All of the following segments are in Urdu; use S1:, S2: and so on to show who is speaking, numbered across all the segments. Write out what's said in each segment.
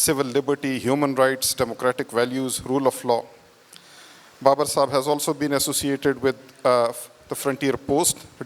S1: civil liberty, human rights, democratic values, rule of law. Babar Saab has also been associated with the Frontier Post,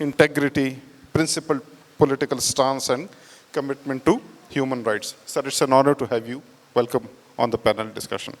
S1: integrity, principled political stance and commitment to human rights. Sir, it's an honor to have you. Welcome on the panel discussion.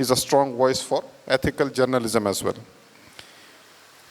S1: He's a strong voice for ethical journalism as well.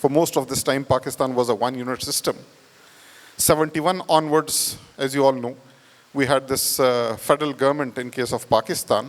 S1: for most of this time Pakistan was a one unit system. 71 onwards, as you all know, we had this federal government in case of Pakistan.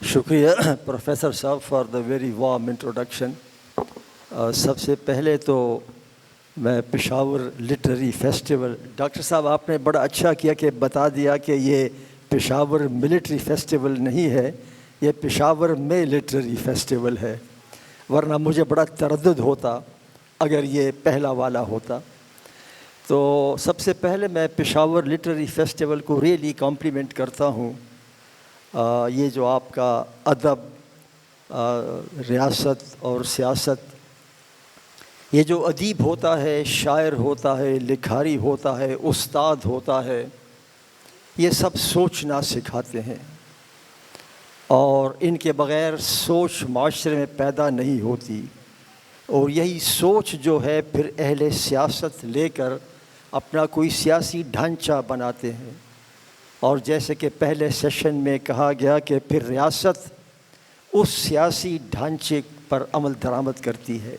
S2: شکریہ پروفیسر صاحب for the very warm introduction. سب سے پہلے تو میں پشاور لٹریری فیسٹیول، ڈاکٹر صاحب آپ نے بڑا اچھا کیا کہ بتا دیا کہ یہ پشاور ملٹری فیسٹیول نہیں ہے، یہ پشاور میں لٹریری فیسٹیول ہے، ورنہ مجھے بڑا تردد ہوتا اگر یہ پہلا والا ہوتا. تو سب سے پہلے میں پشاور لٹریری فیسٹیول کو ریئلی کمپلیمنٹ کرتا ہوں. یہ جو آپ کا ادب، ریاست اور سیاست، یہ جو ادیب ہوتا ہے، شاعر ہوتا ہے، لکھاری ہوتا ہے، استاد ہوتا ہے، یہ سب سوچنا سکھاتے ہیں، اور ان کے بغیر سوچ معاشرے میں پیدا نہیں ہوتی، اور یہی سوچ جو ہے پھر اہل سیاست لے کر اپنا کوئی سیاسی ڈھانچہ بناتے ہیں. اور جیسے کہ پہلے سیشن میں کہا گیا کہ پھر ریاست اس سیاسی ڈھانچے پر عمل درآمد کرتی ہے.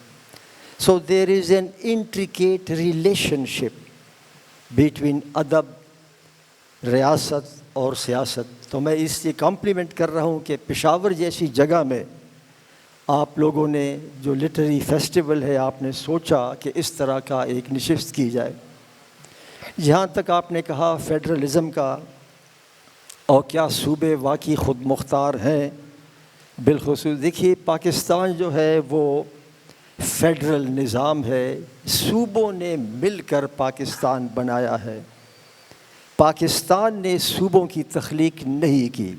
S2: So there is an intricate relationship between ادب، ریاست اور سیاست. تو میں اس لیے کمپلیمنٹ کر رہا ہوں کہ پشاور جیسی جگہ میں آپ لوگوں نے جو لٹریری فیسٹیول ہے، آپ نے سوچا کہ اس طرح کا ایک نشست کی جائے. جہاں تک آپ نے کہا فیڈرلزم کا اور کیا صوبے واقعی خود مختار ہیں، بالخصوص دیکھیے پاکستان جو ہے وہ فیڈرل نظام ہے، صوبوں نے مل کر پاکستان بنایا ہے. پاکستان نے صوبوں کی تخلیق نہیں کی.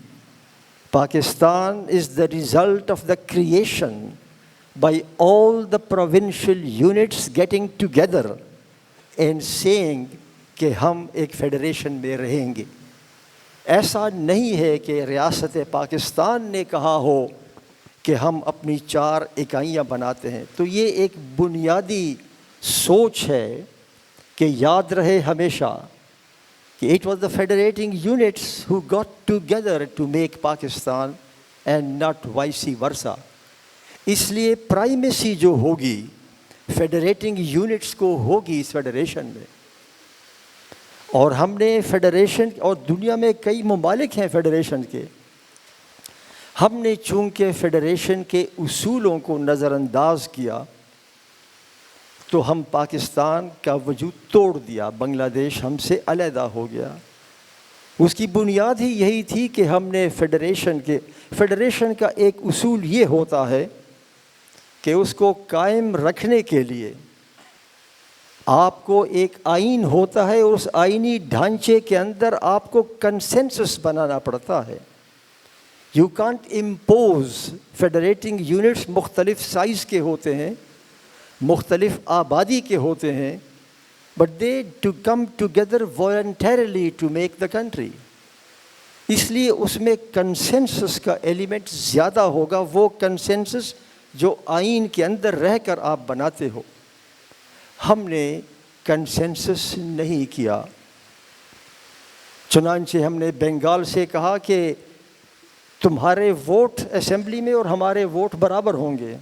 S2: Pakistan is the result of the creation by all the provincial units getting together and seeing کہ ہم ایک فیڈریشن میں رہیں گے. ایسا نہیں ہے کہ ریاست پاکستان نے کہا ہو کہ ہم اپنی 4 اکائیاں بناتے ہیں. تو یہ ایک بنیادی سوچ ہے کہ یاد رہے ہمیشہ کہ it was the federating units who got together to make Pakistan and not وائسی ورسا. اس لیے پرائمیسی جو ہوگی فیڈریٹنگ یونٹس کو ہوگی اس فیڈریشن میں. اور ہم نے فیڈریشن، اور دنیا میں کئی ممالک ہیں فیڈریشن کے، ہم نے چونکہ فیڈریشن کے اصولوں کو نظر انداز کیا تو ہم پاکستان کا وجود توڑ دیا، بنگلہ دیش ہم سے علیحدہ ہو گیا. اس کی بنیاد ہی یہی تھی کہ ہم نے فیڈریشن کا ایک اصول یہ ہوتا ہے کہ اس کو قائم رکھنے کے لیے آپ کو ایک آئین ہوتا ہے، اور اس آئینی ڈھانچے کے اندر آپ کو کنسنسس بنانا پڑتا ہے. You can't impose. Federating units مختلف سائز کے ہوتے ہیں، مختلف آبادی کے ہوتے ہیں، but they to come together voluntarily to make the country. اس لیے اس میں کنسنسس کا ایلیمنٹ زیادہ ہوگا، وہ کنسنسس جو آئین کے اندر رہ کر آپ بناتے ہو. ہم نے کنسنسس نہیں کیا، چنانچہ ہم نے بنگال سے کہا کہ تمہارے ووٹ اسمبلی میں اور ہمارے ووٹ برابر ہوں گے،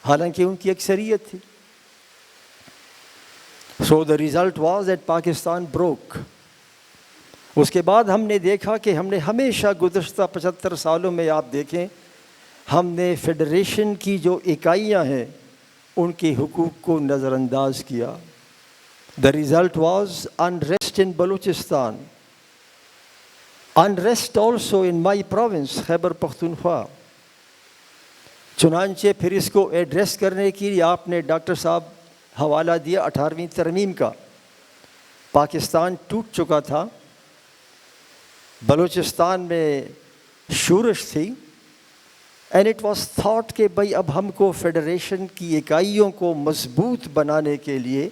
S2: حالانکہ ان کی اکثریت تھی. So the result was that Pakistan broke. اس کے بعد ہم نے دیکھا کہ ہم نے ہمیشہ گزشتہ 75 سالوں میں آپ دیکھیں ہم نے فیڈریشن کی جو اکائیاں ہیں ان کے حقوق کو نظر انداز کیا. The result was unrest in Balochistan, unrest also in my province Khyber Pakhtunkhwa. چنانچہ پھر اس کو ایڈریس کرنے کے لیے آپ نے ڈاکٹر صاحب حوالہ دیا 18ویں ترمیم کا. پاکستان ٹوٹ چکا تھا، بلوچستان میں شورش تھی، اینڈ اٹ واز تھاٹ کہ بھائی اب ہم کو فیڈریشن کی اکائیوں کو مضبوط بنانے کے لیے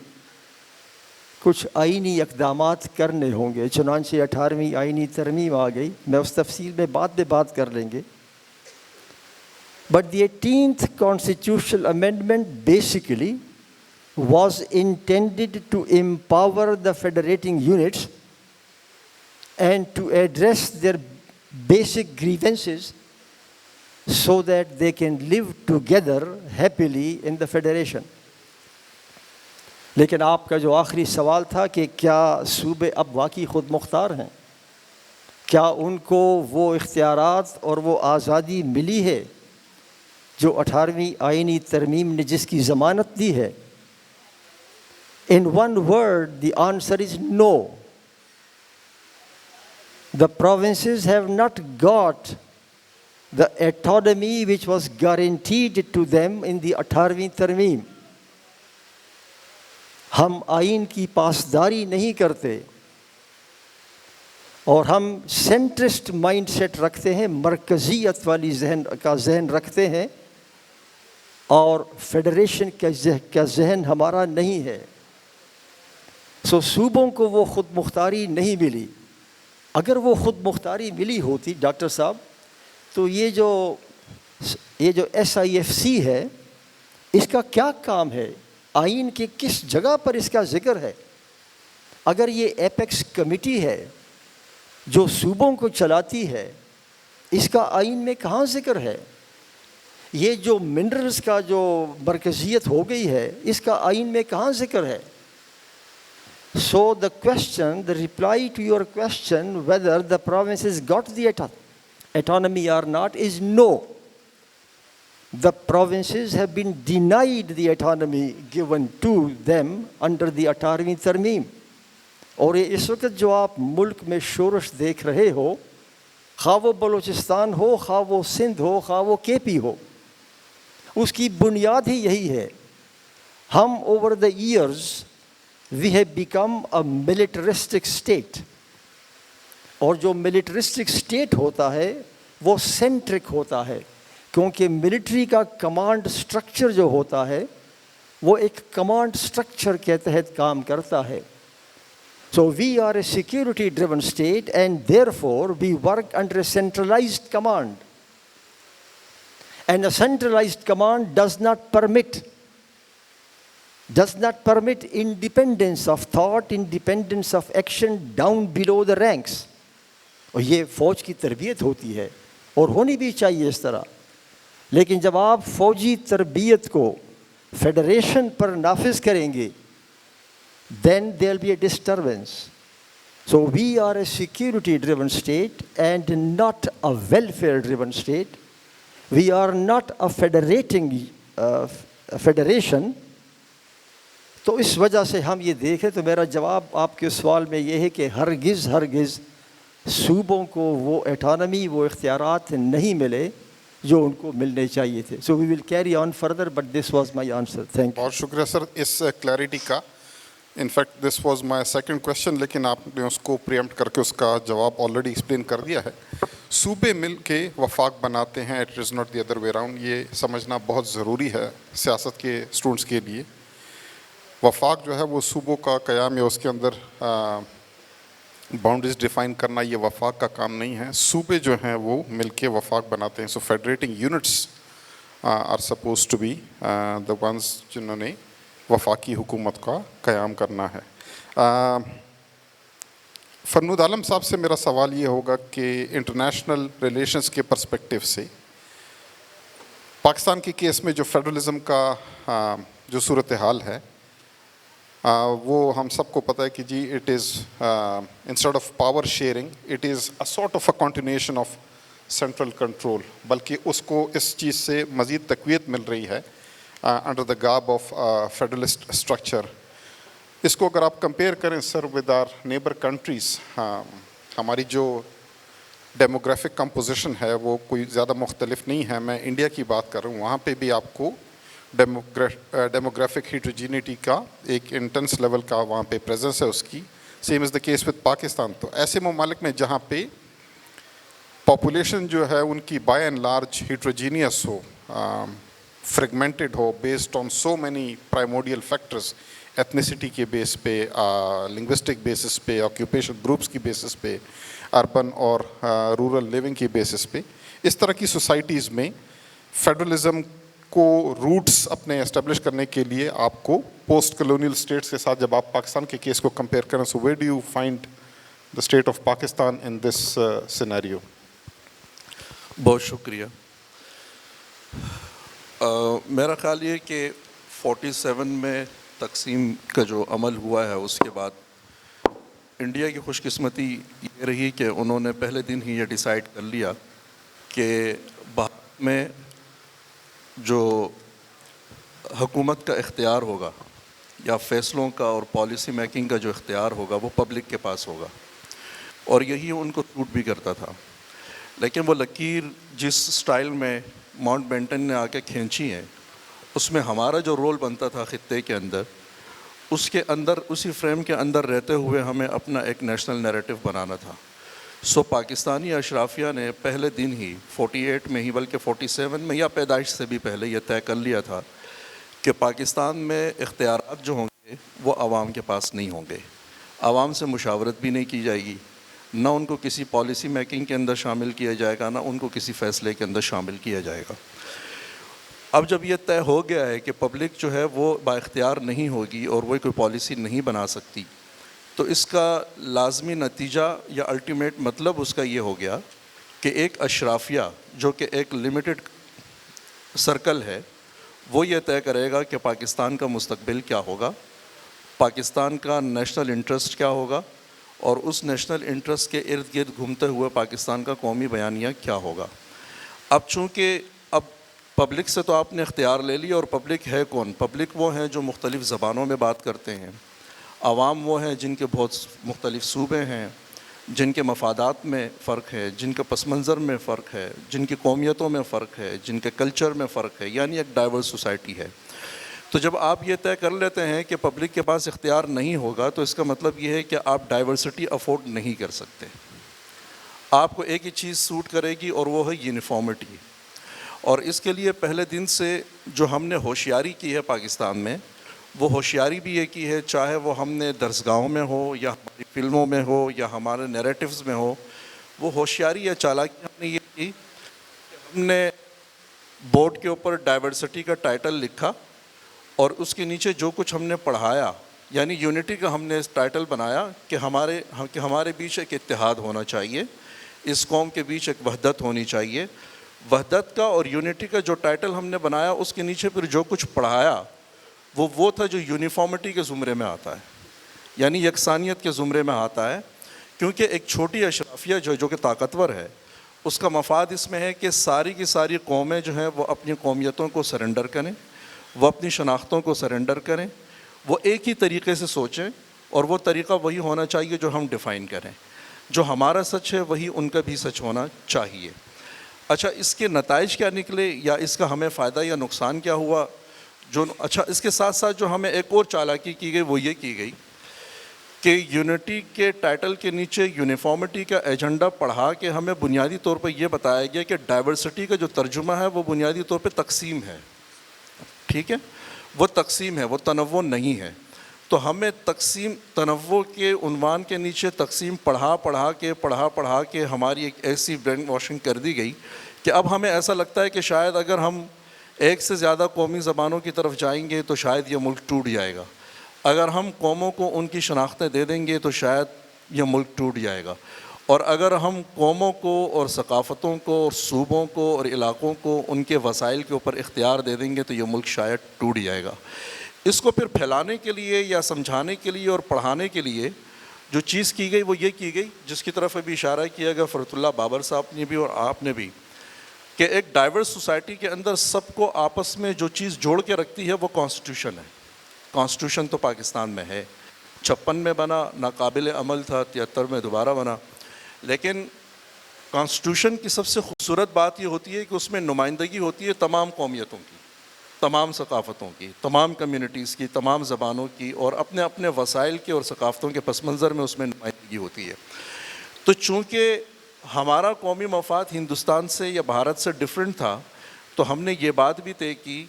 S2: کچھ آئینی اقدامات کرنے ہوں گے. چنانچہ 18ویں آئینی ترمیم آ گئی، میں اس تفصیل میں بعد میں بات کر لیں گے. But the 18th constitutional amendment basically was intended to empower the federating units and to address their basic grievances so that they can live together happily in the federation. لیکن آپ کا جو آخری سوال تھا کہ کیا صوبے اب واقعی خود مختار ہیں، کیا ان کو وہ اختیارات اور وہ آزادی ملی ہے جو 18ویں آئینی ترمیم نے جس کی ضمانت دی ہے؟ In one word, the answer is no. The provinces have not got the autonomy which was guaranteed to them in the 18ਵੀਂ ترمیم. ہم آئین کی پاسداری نہیں کرتے اور ہم سینٹرسٹ مائنڈ سیٹ رکھتے ہیں، مرکزیت والی ذہن رکھتے ہیں، اور فیڈریشن کا ذہن ہمارا نہیں ہے. صوبوں کو وہ خود مختاری نہیں ملی. اگر وہ خود مختاری ملی ہوتی ڈاکٹر صاحب تو یہ جو SIFC ہے اس کا کیا کام ہے؟ آئین کے کس جگہ پر اس کا ذکر ہے؟ اگر یہ ایپیکس کمیٹی ہے جو صوبوں کو چلاتی ہے، اس کا آئین میں کہاں ذکر ہے؟ یہ جو منرلز کا جو مرکزیت ہو گئی ہے اس کا آئین میں کہاں ذکر ہے؟ So the reply to your question whether the provinces got the autonomy or not is no. The provinces have been denied the autonomy given to them under the 18ਵੀਂ ترمیم. اور یہ اس وقت جو آپ ملک میں شورش دیکھ رہے ہو، خواہ وہ بلوچستان ہو، خواہ وہ سندھ ہو، خواہ وہ KP ہو، اس کی بنیاد ہی یہی ہے. ہم over the years we have become a militaristic state. اور جو militaristic state ہوتا ہے وہ سینٹرک ہوتا ہے، کیونکہ ملٹری کا کمانڈ سٹرکچر جو ہوتا ہے وہ ایک کمانڈ سٹرکچر کے تحت کام کرتا ہے. So we are a security driven state and therefore we work under a centralized command. And a centralized command does not permit independence of thought, independence of action down below the ranks. اور یہ فوج کی تربیت ہوتی ہے اور ہونی بھی چاہیے اس طرح. لیکن جب آپ فوجی تربیت کو فیڈریشن پر نافذ کریں گے then there will be a disturbance. So we are a security driven state and not a welfare driven state. We are not a federation. تو اس وجہ سے ہم یہ دیکھیں تو میرا جواب آپ کے سوال میں یہ ہے کہ ہرگز صوبوں کو وہ اٹانومی، وہ اختیارات نہیں ملے جو ان کو ملنے چاہیے تھے. So we will carry on further, but this was my answer. Thank you.
S1: بہت شکریہ سر اس کلیئرٹی کا. In fact this was my second question, لیکن آپ نے اس کو پریمپٹ کر کے اس کا جواب آلریڈی ایکسپلین کر دیا ہے. صوبے مل کے وفاق بناتے ہیں، it is not the other way around. یہ سمجھنا بہت ضروری ہے سیاست کے اسٹوڈنٹس کے لیے. وفاق جو ہے وہ صوبوں کا قیام یا اس کے اندر باؤنڈریز ڈیفائن کرنا یہ وفاق کا کام نہیں ہے. صوبے جو ہیں وہ مل کے وفاق بناتے ہیں. So federating units are suppose to be the ones جنہوں نے وفاقی حکومت کا قیام کرنا ہے. فرنود عالم صاحب سے میرا سوال یہ ہوگا کہ انٹرنیشنل ریلیشنز کے پرسپیکٹیو سے پاکستان کے کیس میں جو فیڈرلزم کا جو صورتحال ہے وہ ہم سب کو پتہ ہے کہ جی it is instead of power sharing it is a sort of a continuation of central control, بلکہ اس کو اس چیز سے مزید تقویت مل رہی ہے under the garb of federalist structure. اس کو اگر آپ کمپیئر کریں sir with our neighbour countries, ہماری جو ڈیموگرافک کمپوزیشن ہے وہ کوئی زیادہ مختلف نہیں ہے. میں انڈیا کی بات کر رہا ہوں، وہاں پہ بھی آپ کو ڈیموگرافک ہیٹروجینیٹی کا ایک انٹینس لیول کا وہاں پہ پریزنس ہے اس کی. Same is the case with Pakistan. تو ایسے ممالک میں جہاں پہ پاپولیشن جو ہے ان کی بائی اینڈ لارج ہیٹروجینیس ہو، فریگمنٹڈ ہو، based on so many primordial factors, ethnicity کے بیس پہ، لنگوسٹک بیسس پہ، آکیوپیشن گروپس کی بیسس پہ، اربن اور رورل لیونگ کی بیسس پہ، اس طرح کی سوسائٹیز میں فیڈرلزم کو روٹس اپنے اسٹیبلش کرنے کے لیے آپ کو پوسٹ کلونیل اسٹیٹس کے ساتھ جب آپ پاکستان کے کیس کو کمپیئر کریں، so where do you find the state of Pakistan in this scenario?
S3: بہت شکریہ. میرا خیال یہ کہ 47 میں تقسیم کا جو عمل ہوا ہے اس کے بعد انڈیا کی خوش قسمتی یہ رہی کہ انہوں نے پہلے دن ہی یہ ڈیسائیڈ کر لیا کہ بھارت میں جو حکومت کا اختیار ہوگا یا فیصلوں کا اور پالیسی میکنگ کا جو اختیار ہوگا وہ پبلک کے پاس ہوگا، اور یہی ان کو سوٹ بھی کرتا تھا۔ لیکن وہ لکیر جس سٹائل میں ماؤنٹ بیٹن نے آ کے کھینچی ہے، اس میں ہمارا جو رول بنتا تھا خطے کے اندر، اس کے اندر اسی فریم کے اندر رہتے ہوئے ہمیں اپنا ایک نیشنل نیریٹو بنانا تھا۔ سو پاکستانی اشرافیہ نے پہلے دن ہی 48 میں ہی بلکہ 47 میں یا پیدائش سے بھی پہلے یہ طے کر لیا تھا کہ پاکستان میں اختیارات جو ہوں گے وہ عوام کے پاس نہیں ہوں گے، عوام سے مشاورت بھی نہیں کی جائے گی، نہ ان کو کسی پالیسی میکنگ کے اندر شامل کیا جائے گا، نہ ان کو کسی فیصلے کے اندر شامل کیا جائے گا۔ اب جب یہ طے ہو گیا ہے کہ پبلک جو ہے وہ با اختیار نہیں ہوگی اور وہ کوئی پالیسی نہیں بنا سکتی، تو اس کا لازمی نتیجہ یا الٹیمیٹ مطلب اس کا یہ ہو گیا کہ ایک اشرافیہ جو کہ ایک لمیٹڈ سرکل ہے، وہ یہ طے کرے گا کہ پاکستان کا مستقبل کیا ہوگا، پاکستان کا نیشنل انٹرسٹ کیا ہوگا، اور اس نیشنل انٹرسٹ کے ارد گرد گھومتے ہوئے پاکستان کا قومی بیانیہ کیا ہوگا۔ اب چونکہ اب پبلک سے تو آپ نے اختیار لے لی، اور پبلک ہے کون؟ پبلک وہ ہیں جو مختلف زبانوں میں بات کرتے ہیں، عوام وہ ہیں جن کے بہت مختلف صوبے ہیں، جن کے مفادات میں فرق ہے، جن کے پس منظر میں فرق ہے، جن کی قومیتوں میں فرق ہے، جن کے کلچر میں فرق ہے، یعنی ایک ڈائیورس سوسائٹی ہے۔ تو جب آپ یہ طے کر لیتے ہیں کہ پبلک کے پاس اختیار نہیں ہوگا، تو اس کا مطلب یہ ہے کہ آپ ڈائیورسٹی افورڈ نہیں کر سکتے۔ آپ کو ایک ہی چیز سوٹ کرے گی اور وہ ہے یونیفارمٹی، اور اس کے لیے پہلے دن سے جو ہم نے ہوشیاری کی ہے پاکستان میں، وہ ہوشیاری بھی یہ کی ہے، چاہے وہ ہم نے درسگاہوں میں ہو یا ہماری فلموں میں ہو یا ہمارے نیریٹیوز میں ہو، وہ ہوشیاری یا چالاکی ہم نے یہ کی کہ ہم نے بورڈ کے اوپر ڈائیورسٹی کا ٹائٹل لکھا، اور اس کے نیچے جو کچھ ہم نے پڑھایا، یعنی یونٹی کا ہم نے ٹائٹل بنایا کہ ہمارے بیچ ایک اتحاد ہونا چاہیے، اس قوم کے بیچ ایک وحدت ہونی چاہیے۔ وحدت کا اور یونٹی کا جو ٹائٹل ہم نے بنایا، اس کے نیچے پھر جو کچھ پڑھایا وہ تھا جو یونیفارمٹی کے زمرے میں آتا ہے، یعنی یکسانیت کے زمرے میں آتا ہے، کیونکہ ایک چھوٹی اشرافیہ جو کہ طاقتور ہے، اس کا مفاد اس میں ہے کہ ساری کی ساری قومیں جو ہیں وہ اپنی قومیتوں کو سرنڈر کریں، وہ اپنی شناختوں کو سرنڈر کریں، وہ ایک ہی طریقے سے سوچیں، اور وہ طریقہ وہی ہونا چاہیے جو ہم ڈیفائن کریں، جو ہمارا سچ ہے وہی ان کا بھی سچ ہونا چاہیے۔ اچھا، اس کے نتائج کیا نکلے یا اس کا ہمیں فائدہ یا نقصان کیا ہوا؟ اچھا، اس کے ساتھ ساتھ جو ہمیں ایک اور چالاکی کی گئی وہ یہ کی گئی کہ یونٹی کے ٹائٹل کے نیچے یونیفارمٹی کا ایجنڈا پڑھا کے ہمیں بنیادی طور پر یہ بتایا گیا کہ ڈائیورسٹی کا جو ترجمہ ہے وہ بنیادی طور پہ تقسیم ہے، ٹھیک ہے، وہ تقسیم ہے، وہ تنوع نہیں ہے۔ تو ہمیں تقسیم، تنوع کے عنوان کے نیچے تقسیم پڑھا کے ہماری ایک ایسی برین واشنگ کر دی گئی کہ اب ہمیں ایسا لگتا ہے کہ شاید اگر ہم ایک سے زیادہ قومی زبانوں کی طرف جائیں گے تو شاید یہ ملک ٹوٹ جائے گا، اگر ہم قوموں کو ان کی شناختیں دے دیں گے تو شاید یہ ملک ٹوٹ جائے گا، اور اگر ہم قوموں کو اور ثقافتوں کو اور صوبوں کو اور علاقوں کو ان کے وسائل کے اوپر اختیار دے دیں گے تو یہ ملک شاید ٹوٹ جائے گا۔ اس کو پھر پھیلانے کے لیے یا سمجھانے کے لیے اور پڑھانے کے لیے جو چیز کی گئی وہ یہ کی گئی، جس کی طرف ابھی اشارہ کیا گیا فرت اللہ بابر صاحب نے بھی اور آپ نے بھی، کہ ایک ڈائیورس سوسائٹی کے اندر سب کو آپس میں جو چیز جوڑ کے رکھتی ہے وہ کانسٹیٹیوشن ہے۔ کانسٹیٹیوشن تو پاکستان میں ہے، 56 میں بنا، ناقابل عمل تھا، 73 میں دوبارہ بنا، لیکن کانسٹیٹیوشن کی سب سے خوبصورت بات یہ ہوتی ہے کہ اس میں نمائندگی ہوتی ہے تمام قومیتوں کی، تمام ثقافتوں کی، تمام کمیونٹیز کی، تمام زبانوں کی، اور اپنے اپنے وسائل کے اور ثقافتوں کے پس منظر میں اس میں نمائندگی ہوتی ہے۔ تو چونکہ ہمارا قومی مفاد ہندوستان سے یا بھارت سے ڈیفرنٹ تھا، تو ہم نے یہ بات بھی طے کی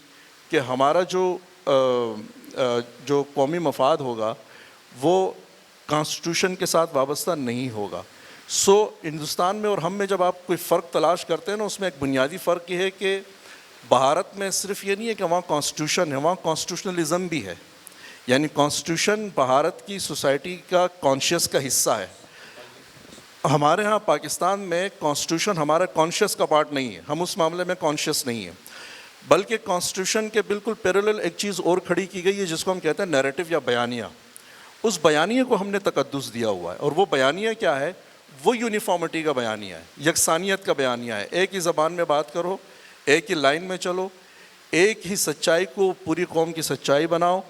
S3: کہ ہمارا جو قومی مفاد ہوگا وہ کانسٹیٹیوشن کے ساتھ وابستہ نہیں ہوگا۔ سو ہندوستان میں اور ہم میں جب آپ کوئی فرق تلاش کرتے ہیں نا، اس میں ایک بنیادی فرق یہ ہے کہ بھارت میں صرف یہ نہیں ہے کہ وہاں کانسٹیٹیوشن ہے، وہاں کانسٹیٹیوشنلزم بھی ہے، یعنی کانسٹیٹیوشن بھارت کی سوسائٹی کا کانشیس کا حصہ ہے۔ ہمارے ہاں پاکستان میں کانسٹیٹیوشن ہمارا کانشیس کا پارٹ نہیں ہے، ہم اس معاملے میں کانشیس نہیں ہیں، بلکہ کانسٹیٹیوشن کے بالکل پیرالل ایک چیز اور کھڑی کی گئی ہے جس کو ہم کہتے ہیں نیریٹو یا بیانیہ۔ اس بیانیے کو ہم نے تقدس دیا ہوا ہے. اور وہ بیانیہ کیا ہے؟ وہ یونیفارمٹی کا بیانیہ ہے, یکسانیت کا بیانیہ ہے. ایک ہی زبان میں بات کرو, ایک ہی لائن میں چلو, ایک ہی سچائی کو پوری قوم کی سچائی بناؤ,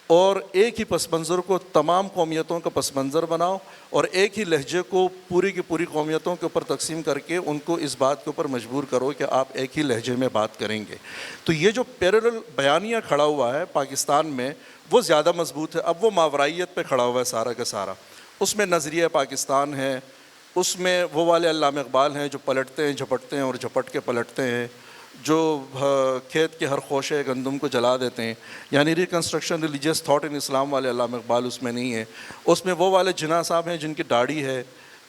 S3: اور ایک ہی پس منظر کو تمام قومیتوں کا پس منظر بناؤ, اور ایک ہی لہجے کو پوری کی پوری قومیتوں کے اوپر تقسیم کر کے ان کو اس بات کے اوپر مجبور کرو کہ آپ ایک ہی لہجے میں بات کریں گے. تو یہ جو پیرلل بیانیہ کھڑا ہوا ہے پاکستان میں وہ زیادہ مضبوط ہے. اب وہ ماورائیت پہ کھڑا ہوا ہے سارا کا سارا. اس میں نظریہ پاکستان ہے, اس میں وہ والے علامہ اقبال ہیں جو پلٹتے ہیں, جھپٹتے ہیں اور جھپٹ کے پلٹتے ہیں, جو کھیت کے ہر خوشے گندم کو جلا دیتے ہیں. یعنی ریکنسٹرکشن ریلیجیس تھاٹ ان اسلام والے علامہ اقبال اس میں نہیں ہے. اس میں وہ والے جناح صاحب ہیں جن کی داڑھی ہے,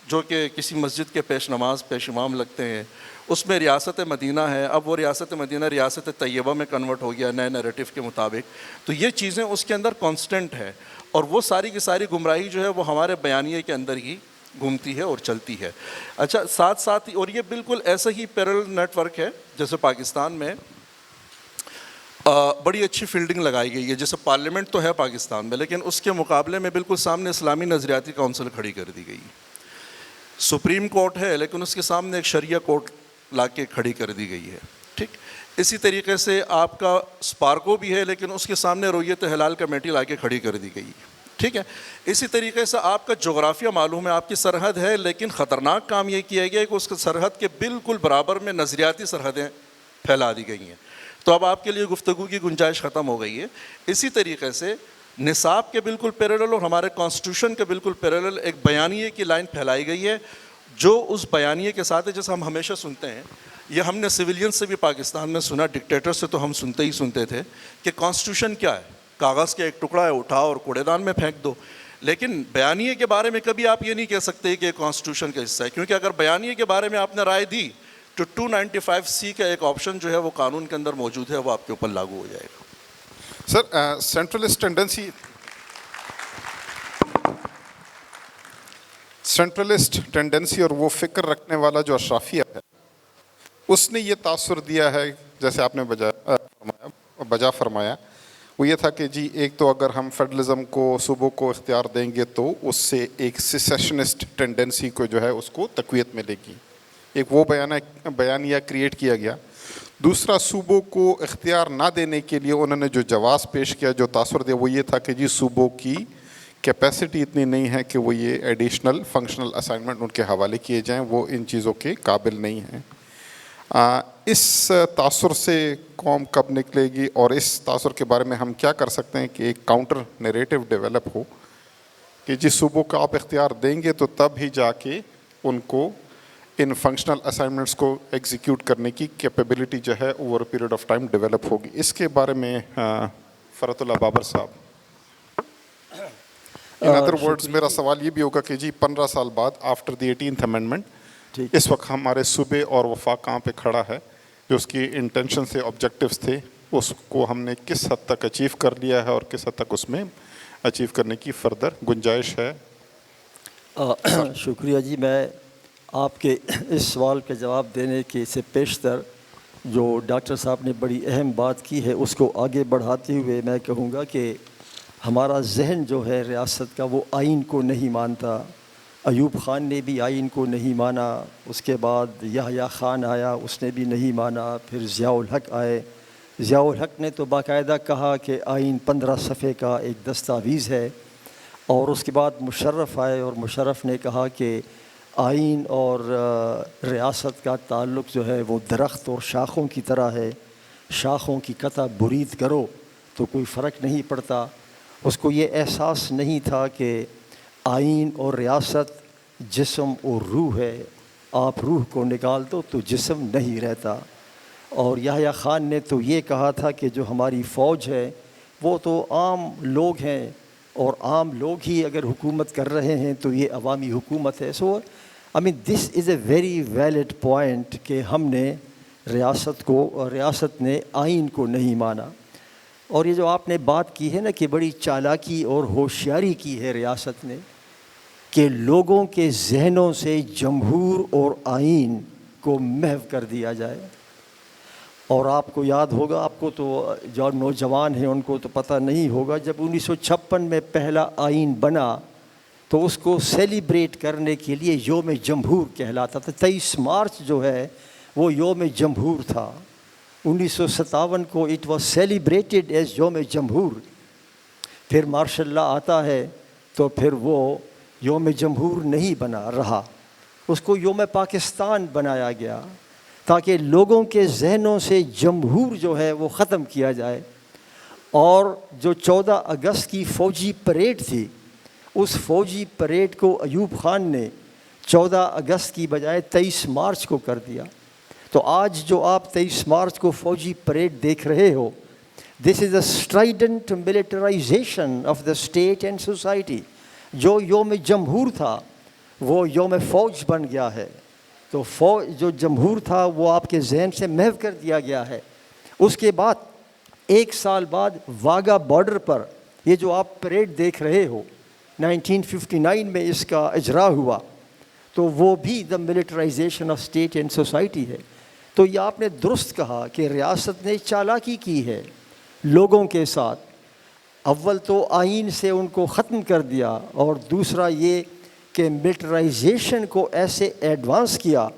S3: جو کہ کسی مسجد کے پیش نماز پیش امام لگتے ہیں. اس میں ریاست مدینہ ہے, اب وہ ریاست مدینہ ریاست طیبہ میں کنورٹ ہو گیا نئے نیریٹو کے مطابق. تو یہ چیزیں اس کے اندر کانسٹنٹ ہے, اور وہ ساری کی ساری گمراہی جو ہے وہ ہمارے بیانیے کے اندر ہی گھومتی ہے اور چلتی ہے. اچھا, ساتھ ساتھ ہی, اور یہ بالکل ایسا ہی پیرل نیٹ ورک ہے جیسے پاکستان میں بڑی اچھی فیلڈنگ لگائی گئی ہے. جیسے پارلیمنٹ تو ہے پاکستان میں, لیکن اس کے مقابلے میں بالکل سامنے اسلامی نظریاتی کونسل کھڑی کر دی گئی. سپریم کورٹ ہے لیکن اس کے سامنے ایک شریعہ کورٹ لا کے کھڑی کر دی گئی ہے. ٹھیک, اسی طریقے سے آپ کا اسپارکو بھی ہے لیکن اس کے سامنے رویت ہلال کمیٹی لا کے کھڑی کر دی گئی. ٹھیک ہے, اسی طریقے سے آپ کا جغرافیہ معلوم ہے, آپ کی سرحد ہے, لیکن خطرناک کام یہ کیا گیا ہے کہ اس کے سرحد کے بالکل برابر میں نظریاتی سرحدیں پھیلا دی گئی ہیں. تو اب آپ کے لیے گفتگو کی گنجائش ختم ہو گئی ہے. اسی طریقے سے نصاب کے بالکل پیرلل اور ہمارے کانسٹیٹیوشن کے بالکل پیرلل ایک بیانیے کی لائن پھیلائی گئی ہے, جو اس بیانیے کے ساتھ ہے. جیسے ہم ہمیشہ سنتے ہیں, یہ ہم نے سویلین سے بھی پاکستان میں سنا, ڈکٹیٹر سے تو ہم سنتے ہی سنتے تھے کہ کانسٹیٹیوشن کیا ہے, کاغذ کا ایک ٹکڑا ہے, اٹھاؤ اور کوڑے دان میں پھینک دو. لیکن بیانیے کے بارے میں کبھی آپ یہ نہیں کہہ سکتے کہ کانسٹیٹیوشن کا حصہ ہے, کیونکہ اگر بیانیے کے بارے میں آپ نے رائے دی تو 295C کا ایک آپشن جو ہے وہ قانون کے اندر موجود ہے, وہ آپ کے اوپر لاگو ہو جائے گا.
S1: سر, سینٹرلسٹ ٹینڈنسی اور وہ فکر رکھنے والا جو اشرافیہ ہے, اس نے یہ تاثر دیا ہے, جیسے آپ نے بجا فرمایا, وہ یہ تھا کہ جی ایک تو اگر ہم فیڈرلزم کو صوبوں کو اختیار دیں گے تو اس سے ایک سیسیشنسٹ ٹینڈنسی کو جو ہے اس کو تقویت ملے گی. ایک وہ بیانیہ کریٹ کیا گیا. دوسرا, صوبوں کو اختیار نہ دینے کے لیے انہوں نے جو جواز پیش کیا, جو تاثر دیا, وہ یہ تھا کہ جی صوبوں کی کیپیسٹی اتنی نہیں ہے کہ وہ یہ ایڈیشنل فنکشنل اسائنمنٹ ان کے حوالے کیے جائیں, وہ ان چیزوں کے قابل نہیں ہیں. اس تاثر سے قوم کب نکلے گی, اور اس تاثر کے بارے میں ہم کیا کر سکتے ہیں کہ ایک کاؤنٹر نیریٹو ڈیولپ ہو کہ جس صوبوں کو آپ اختیار دیں گے تو تب ہی جا کے ان کو ان فنکشنل اسائنمنٹس کو ایگزیکیوٹ کرنے کی کیپیبلٹی جو ہے over a period of time develop ہوگی. اس کے بارے میں فرت اللہ بابر صاحب, ان ادر ورڈز میرا سوال یہ بھی ہوگا کہ جی 15 سال بعد آفٹر دی 18th امینڈمنٹ اس وقت ہمارے صوبے اور وفاق کہاں پہ کھڑا ہے, جو اس کی انٹینشن سے آبجیکٹیوز تھے اس کو ہم نے کس حد تک اچیو کر لیا ہے, اور کس حد تک اس میں اچیو کرنے کی فردر گنجائش ہے.
S2: شکریہ جی. میں آپ کے اس سوال کا جواب دینے کے سے پیشتر جو ڈاکٹر صاحب نے بڑی اہم بات کی ہے اس کو آگے بڑھاتے ہوئے میں کہوں گا کہ ہمارا ذہن جو ہے ریاست کا وہ آئین کو نہیں مانتا. ایوب خان نے بھی آئین کو نہیں مانا, اس کے بعد یحییٰ خان آیا, اس نے بھی نہیں مانا, پھر ضیاء الحق آئے. ضیاء الحق نے تو باقاعدہ کہا کہ آئین 15 صفحے کا ایک دستاویز ہے, اور اس کے بعد مشرف آئے اور مشرف نے کہا کہ آئین اور ریاست کا تعلق جو ہے وہ درخت اور شاخوں کی طرح ہے, شاخوں کی قطع برید کرو تو کوئی فرق نہیں پڑتا. اس کو یہ احساس نہیں تھا کہ آئین اور ریاست جسم اور روح ہے, آپ روح کو نکال دو تو جسم نہیں رہتا. اور یحییٰ خان نے تو یہ کہا تھا کہ جو ہماری فوج ہے وہ تو عام لوگ ہیں, اور عام لوگ ہی اگر حکومت کر رہے ہیں تو یہ عوامی حکومت ہے. سو آئی مین دس is a very valid point کہ ہم نے ریاست نے آئین کو نہیں مانا. اور یہ جو آپ نے بات کی ہے نا کہ بڑی چالاکی اور ہوشیاری کی ہے ریاست نے کہ لوگوں کے ذہنوں سے جمہور اور آئین کو محو کر دیا جائے. اور آپ کو یاد ہوگا, آپ کو تو جو نوجوان ہیں ان کو تو پتہ نہیں ہوگا, جب 1956 میں پہلا آئین بنا تو اس کو سیلیبریٹ کرنے کے لیے یوم جمہور کہلاتا تھا. 23 مارچ جو ہے وہ یوم جمہور تھا. 1957 کو اٹ واز سیلیبریٹڈ ایز یوم جمہور. پھر مارشل لا آتا ہے تو پھر وہ یوم جمہور نہیں بنا رہا, اس کو یوم پاکستان بنایا گیا تاکہ لوگوں کے ذہنوں سے جمہور جو ہے وہ ختم کیا جائے. اور جو 14 اگست کی فوجی پریڈ تھی, اس فوجی پریڈ کو ایوب خان نے 14 اگست کی بجائے 23 مارچ کو کر دیا. تو آج جو آپ 23 مارچ کو فوجی پریڈ دیکھ رہے ہو, this is a strident militarisation of the state and society. جو یوم جمہور تھا وہ یوم فوج بن گیا ہے. تو فوج جو جمہور تھا وہ آپ کے ذہن سے محو کر دیا گیا ہے. اس کے بعد 1 سال بعد واگا بارڈر پر یہ جو آپ پریڈ دیکھ رہے ہو 1959 میں اس کا اجرا ہوا, تو وہ بھی the militarisation of state and society ہے. تو یہ آپ نے درست کہا کہ ریاست نے چالاکی کی ہے لوگوں کے ساتھ. اول تو آئین سے ان کو ختم کر دیا, اور دوسرا یہ کہ ملٹرائزیشن کو ایسے ایڈوانس کیا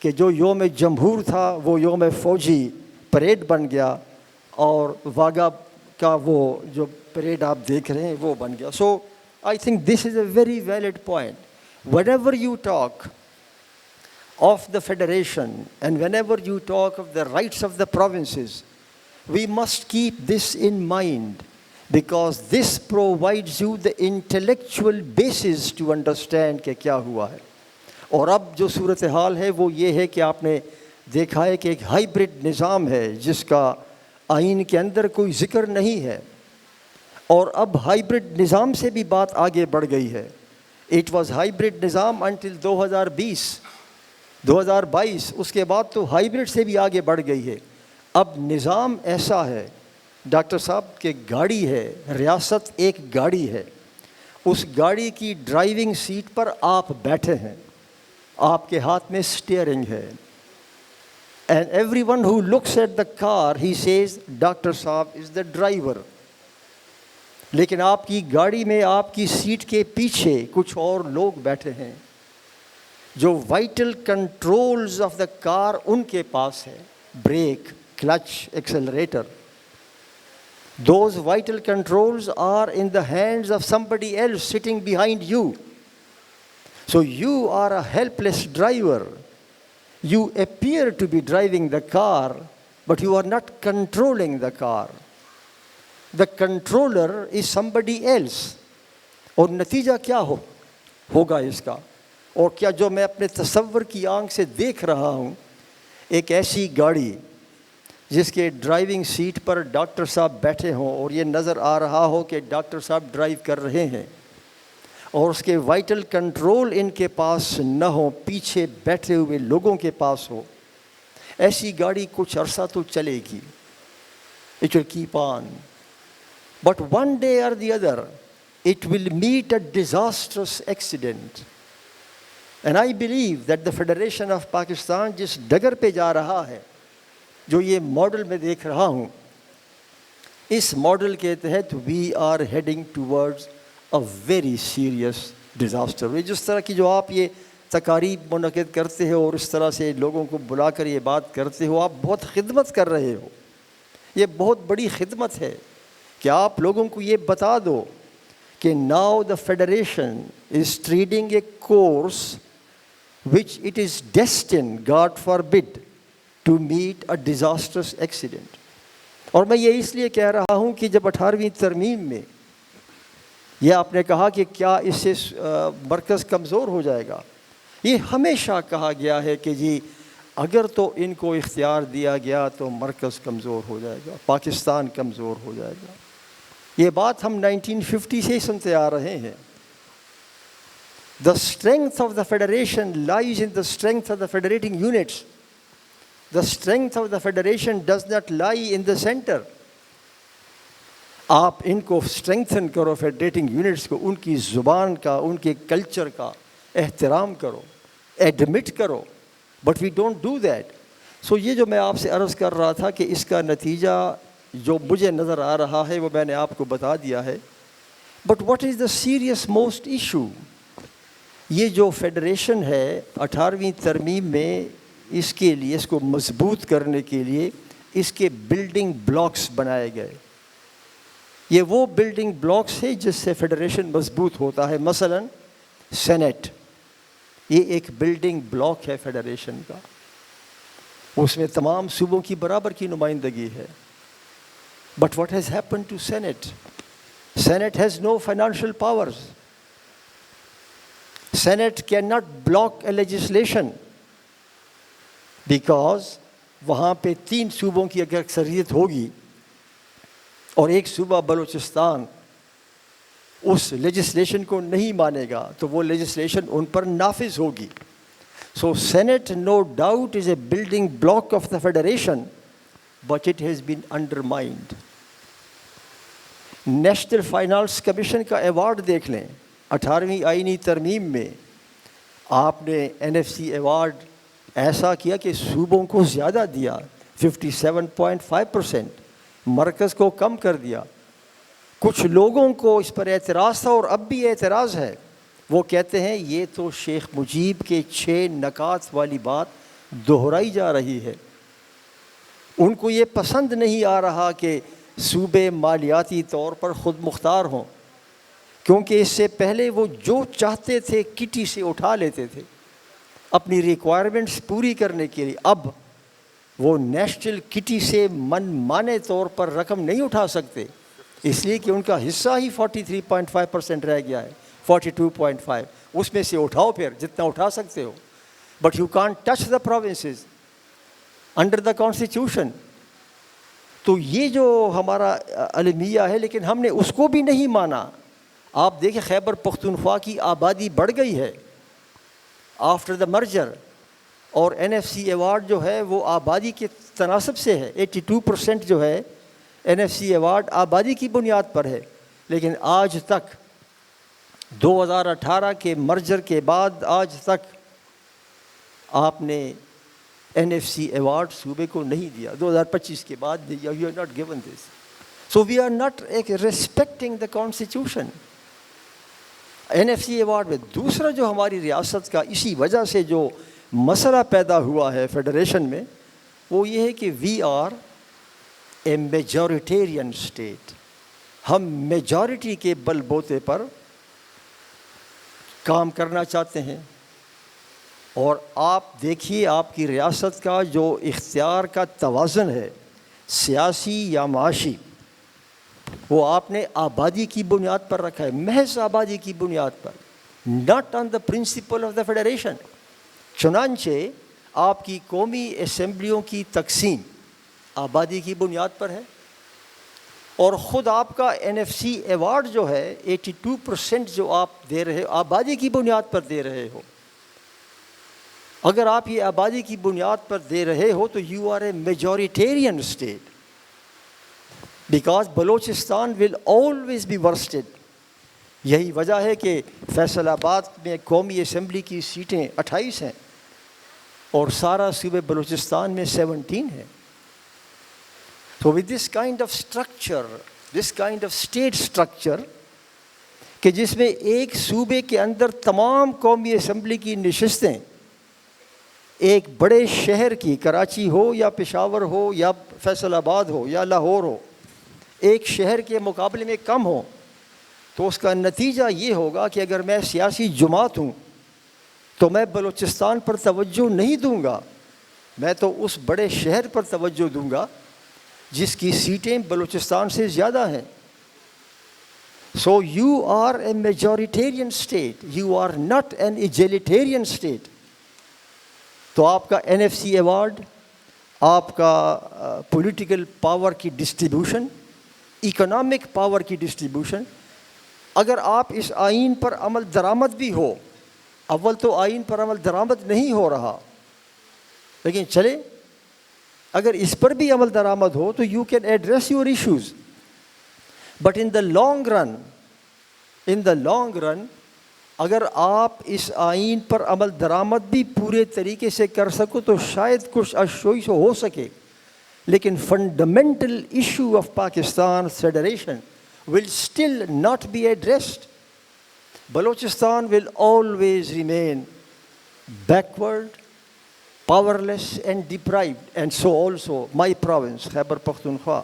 S2: کہ جو یوم جمہور تھا وہ یوم فوجی پریڈ بن گیا, اور واگا کا وہ جو پریڈ آپ دیکھ رہے ہیں وہ بن گیا. So I think this is a very valid point. whenever you talk of the federation and whenever you talk of the rights of the provinces, we must keep this in mind, because this provides you the intellectual basis to understand کہ کیا ہوا ہے. اور اب جو صورتحال ہے وہ یہ ہے کہ آپ نے دیکھا ہے کہ ایک ہائیبرڈ نظام ہے جس کا آئین کے اندر کوئی ذکر نہیں ہے, اور اب ہائیبرڈ نظام سے بھی بات آگے بڑھ گئی ہے. اٹ واز ہائیبرڈ نظام انٹل 2022, اس کے بعد تو ہائیبرڈ سے بھی آگے بڑھ گئی ہے. اب نظام ایسا ہے ڈاکٹر صاحب کہ گاڑی ہے, ریاست ایک گاڑی ہے, اس گاڑی کی ڈرائیونگ سیٹ پر آپ بیٹھے ہیں, آپ کے ہاتھ میں اسٹیئرنگ ہے, and everyone who looks at the car he says doctor صاحب از دا ڈرائیور. لیکن آپ کی گاڑی میں آپ کی سیٹ کے پیچھے کچھ اور لوگ بیٹھے ہیں جو vital controls of the car ان کے پاس ہے, brake, clutch, accelerator. Those vital controls are in the hands of somebody else sitting behind you. So you are a helpless driver. You appear to be driving the car, but you are not controlling the car. The controller is somebody else. اور نتیجہ کیا ہوگا اس کا, اور کیا جو میں اپنے تصور کی آنکھ سے دیکھ رہا ہوں, ایک ایسی گاڑی جس کے ڈرائیونگ سیٹ پر ڈاکٹر صاحب بیٹھے ہوں اور یہ نظر آ رہا ہو کہ ڈاکٹر صاحب ڈرائیو کر رہے ہیں, اور اس کے وائٹل کنٹرول ان کے پاس نہ ہو, پیچھے بیٹھے ہوئے لوگوں کے پاس ہو, ایسی گاڑی کچھ عرصہ تو چلے گی. It will keep on. But one day or the other, it will meet a disastrous accident. And I believe that the Federation of Pakistan جس ڈگر پہ جا رہا ہے, جو یہ ماڈل میں دیکھ رہا ہوں, اس ماڈل کے تحت we are heading towards a very serious disaster. جس طرح کی جو آپ یہ تقاریب منعقد کرتے ہو اور اس طرح سے لوگوں کو بلا کر یہ بات کرتے ہو, آپ بہت خدمت کر رہے ہو. یہ بہت بڑی خدمت ہے کہ آپ لوگوں کو یہ بتا دو کہ now the Federation is treading a course which it is destined, God forbid, to meet a disastrous accident. اور میں یہ اس لیے کہہ رہا ہوں کہ جب 18ویں ترمیم میں یہ آپ نے کہا کہ کیا اس سے مرکز کمزور ہو جائے گا, یہ ہمیشہ کہا گیا ہے کہ جی اگر تو ان کو اختیار دیا گیا تو مرکز کمزور ہو جائے گا, پاکستان کمزور ہو جائے گا. یہ بات ہم 1950 سے سنتے آ رہے ہیں. The strength of the federation lies in the strength of the federating units. The strength of the federation does not lie in the center. آپ ان کو strengthen کرو, فیڈریٹنگ یونٹس کو, ان کی زبان کا, ان کے کلچر کا احترام کرو, ایڈمٹ کرو, but we don't do that. سو یہ جو میں آپ سے عرض کر رہا تھا کہ اس کا نتیجہ جو مجھے نظر آ رہا ہے وہ میں نے آپ کو بتا دیا ہے. But what is the serious most issue? یہ جو فیڈریشن ہے 18ویں ترمیم میں اس کے لیے، اس کو مضبوط کرنے کے لیے اس کے بلڈنگ بلاکس بنائے گئے. یہ وہ بلڈنگ بلاکس ہے جس سے فیڈریشن مضبوط ہوتا ہے. مثلا سینٹ، یہ ایک بلڈنگ بلاک ہے فیڈریشن کا، اس میں تمام صوبوں کی برابر کی نمائندگی ہے. But what has happen to senate? Senate has no financial powers. Senate can not block a legislation because وہاں پہ 3 صوبوں کی اگر اکثریت ہوگی اور ایک صوبہ بلوچستان اس لیجسلیشن کو نہیں مانے گا تو وہ لیجسلیشن ان پر نافذ ہوگی. So senate no doubt is a building block of the federation but it has been undermined. National finance commission کا ایوارڈ دیکھ لیں. 18ویں آئینی ترمیم میں آپ نے NFC ایوارڈ ایسا کیا کہ صوبوں کو زیادہ دیا 57.5%، مرکز کو کم کر دیا. کچھ لوگوں کو اس پر اعتراض تھا اور اب بھی اعتراض ہے. وہ کہتے ہیں یہ تو شیخ مجیب کے 6 نکات والی بات دہرائی جا رہی ہے. ان کو یہ پسند نہیں آ رہا کہ صوبے مالیاتی طور پر خود مختار ہوں، کیونکہ اس سے پہلے وہ جو چاہتے تھے کٹی سے اٹھا لیتے تھے اپنی ریکوائرمنٹس پوری کرنے کے لیے. اب وہ نیشنل کٹی سے من مانے طور پر رقم نہیں اٹھا سکتے، اس لیے کہ ان کا حصہ ہی 43.5% رہ گیا ہے، 42.5. اس میں سے اٹھاؤ پھر جتنا اٹھا سکتے ہو. But you can't touch the provinces under the constitution. تو یہ جو ہمارا المیہ ہے، لیکن ہم نے اس کو بھی نہیں مانا. آپ دیکھیں خیبر پختونخوا کی آبادی بڑھ گئی ہے آفٹر دا مرجر، اور NFC ایوارڈ جو ہے وہ آبادی کے تناسب سے ہے. 82% جو ہے NFC ایوارڈ آبادی کی بنیاد پر ہے. لیکن آج تک 2018 کے مرجر کے بعد آج تک آپ نے NFC ایوارڈ صوبے کو نہیں دیا. 2025 کے بعد you are not given this. So we are not respecting the constitution. NFC award میں دوسرا جو ہماری ریاست کا اسی وجہ سے جو مسئلہ پیدا ہوا ہے فیڈریشن میں، وہ یہ ہے کہ we are a majoritarian state. ہم میجورٹی کے بل بوتے پر کام کرنا چاہتے ہیں. اور آپ دیکھیے آپ کی ریاست کا جو اختیار کا توازن ہے سیاسی یا معاشی، وہ آپ نے آبادی کی بنیاد پر رکھا ہے، محض آبادی کی بنیاد پر، not on the principle of the federation. چنانچہ آپ کی قومی اسمبلیوں کی تقسیم آبادی کی بنیاد پر ہے، اور خود آپ کا NFC ایوارڈ جو ہے 82% جو آپ دے رہے ہو آبادی کی بنیاد پر دے رہے ہو. اگر آپ یہ آبادی کی بنیاد پر دے رہے ہو تو you are a majoritarian state, because Balochistan will always be worsted. یہی وجہ ہے کہ فیصل آباد میں قومی اسمبلی کی سیٹیں 28 ہیں اور سارا صوبے بلوچستان میں 17 ہیں. So with this kind of structure, this kind of state structure کہ جس میں ایک صوبے کے اندر تمام قومی اسمبلی کی نشستیں ایک بڑے شہر کی، کراچی ہو یا پشاور ہو یا فیصل آباد ہو یا لاہور ہو، ایک شہر کے مقابلے میں کم ہو، تو اس کا نتیجہ یہ ہوگا کہ اگر میں سیاسی جماعت ہوں تو میں بلوچستان پر توجہ نہیں دوں گا، میں تو اس بڑے شہر پر توجہ دوں گا جس کی سیٹیں بلوچستان سے زیادہ ہیں. So you are a majoritarian state, you are not an egalitarian state. تو آپ کا NFC ایوارڈ، آپ کا پولیٹیکل پاور کی ڈسٹریبیوشن، اکنامک پاور کی ڈسٹریبیوشن، اگر آپ اس آئین پر عمل درآمد بھی ہو، اول تو آئین پر عمل درآمد نہیں ہو رہا، لیکن چلے اگر اس پر بھی عمل درآمد ہو تو you can address your issues. But in the long run اگر آپ اس آئین پر عمل درآمد بھی پورے طریقے سے کر سکو تو شاید کچھ اشوئی سے ہو سکے، لیکن fundamental issue of Pakistan federation will still not be addressed. Balochistan will always remain backward, powerless and deprived, and so also my province Khyber Pakhtunkhwa.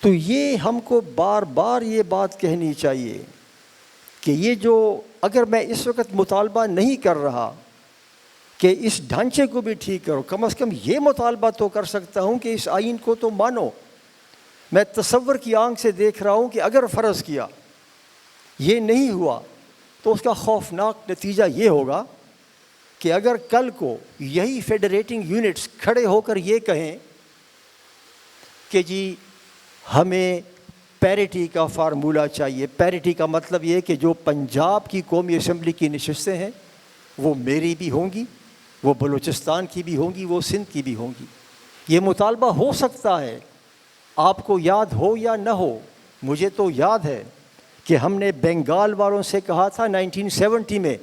S2: تو یہ ہم کو بار بار یہ بات کہنی چاہیے کہ یہ جو اگر میں اس وقت مطالبہ نہیں کر رہا کہ اس ڈھانچے کو بھی ٹھیک کرو، کم از کم یہ مطالبہ تو کر سکتا ہوں کہ اس آئین کو تو مانو۔ میں تصور کی آنکھ سے دیکھ رہا ہوں کہ اگر فرض کیا یہ نہیں ہوا تو اس کا خوفناک نتیجہ یہ ہوگا کہ اگر کل کو یہی فیڈریٹنگ یونٹس کھڑے ہو کر یہ کہیں کہ جی ہمیں پیریٹی کا فارمولہ چاہیے، پیریٹی کا مطلب یہ کہ جو پنجاب کی قومی اسمبلی کی نشستیں ہیں وہ میری بھی ہوں گی، وہ بلوچستان کی بھی ہوں گی، وہ سندھ کی بھی ہوں گی، یہ مطالبہ ہو سکتا ہے۔ آپ کو یاد ہو یا نہ ہو، مجھے تو یاد ہے کہ ہم نے بنگال والوں سے کہا تھا 1970 میں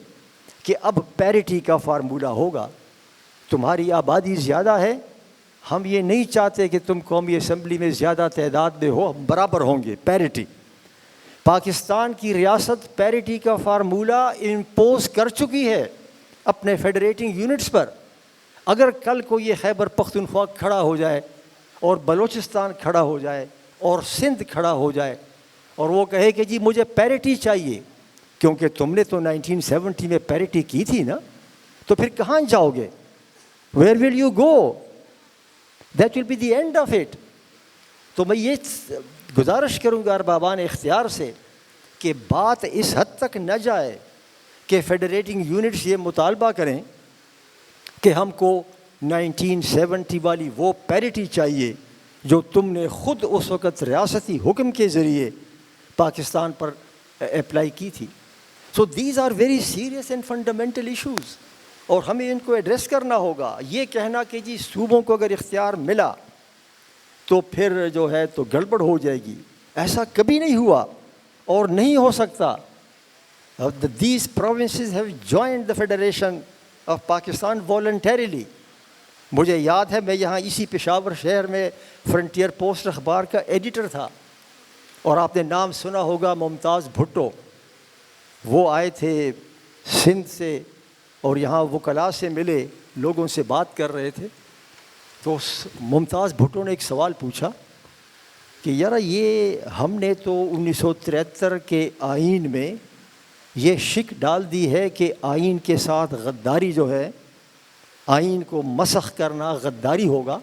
S2: کہ اب پیریٹی کا فارمولہ ہوگا، تمہاری آبادی زیادہ ہے، ہم یہ نہیں چاہتے کہ تم قومی اسمبلی میں زیادہ تعداد میں ہو، ہم برابر ہوں گے، پیریٹی۔ پاکستان کی ریاست پیریٹی کا فارمولہ امپوز کر چکی ہے اپنے فیڈریٹنگ یونٹس پر۔ اگر کل کو یہ خیبر پختونخوا کھڑا ہو جائے اور بلوچستان کھڑا ہو جائے اور سندھ کھڑا ہو جائے اور وہ کہے کہ جی مجھے پیریٹی چاہیے، کیونکہ تم نے تو 1970 میں پیریٹی کی تھی نا، تو پھر کہاں جاؤ گے؟ Where will you go? That will be the end of it. تو میں یہ گزارش کروں گا اربابان اختیار سے کہ بات اس حد تک نہ جائے کہ فیڈریٹنگ یونٹس یہ مطالبہ کریں کہ ہم کو 1970 والی وہ پیریٹی چاہیے جو تم نے خود اس وقت ریاستی حکم کے ذریعے پاکستان پر اپلائی کی تھی۔ So these are very serious and fundamental issues, اور ہمیں ان کو ایڈریس کرنا ہوگا۔ یہ کہنا کہ جی صوبوں کو اگر اختیار ملا تو پھر جو ہے تو گڑبڑ ہو جائے گی، ایسا کبھی نہیں ہوا اور نہیں ہو سکتا۔ These provinces have joined the federation of Pakistan voluntarily. مجھے یاد ہے میں یہاں اسی پشاور شہر میں فرنٹیئر پوسٹ اخبار کا ایڈیٹر تھا، اور آپ نے نام سنا ہوگا ممتاز بھٹو، وہ آئے تھے سندھ سے اور یہاں وکلاء سے ملے، لوگوں سے بات کر رہے تھے، تو ممتاز بھٹو نے ایک سوال پوچھا کہ یار یہ ہم نے تو 1973 کے آئین میں یہ شک ڈال دی ہے کہ آئین کے ساتھ غداری جو ہے، آئین کو مسخ کرنا غداری ہوگا،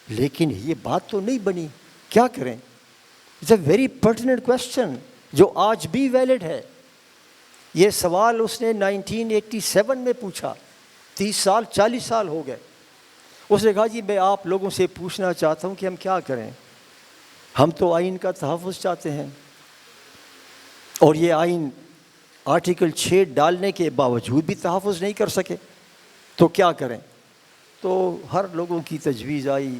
S2: لیکن یہ بات تو نہیں بنی، کیا کریں؟ It's a very pertinent question جو آج بھی ویلڈ ہے۔ یہ سوال اس نے 1987 میں پوچھا، 30 سال 40 سال ہو گئے۔ اس نے کہا جی میں آپ لوگوں سے پوچھنا چاہتا ہوں کہ ہم کیا کریں، ہم تو آئین کا تحفظ چاہتے ہیں، اور یہ آئین آرٹیکل 6 ڈالنے کے باوجود بھی تحفظ نہیں کر سکے، تو کیا کریں؟ تو ہر لوگوں کی تجویز آئی،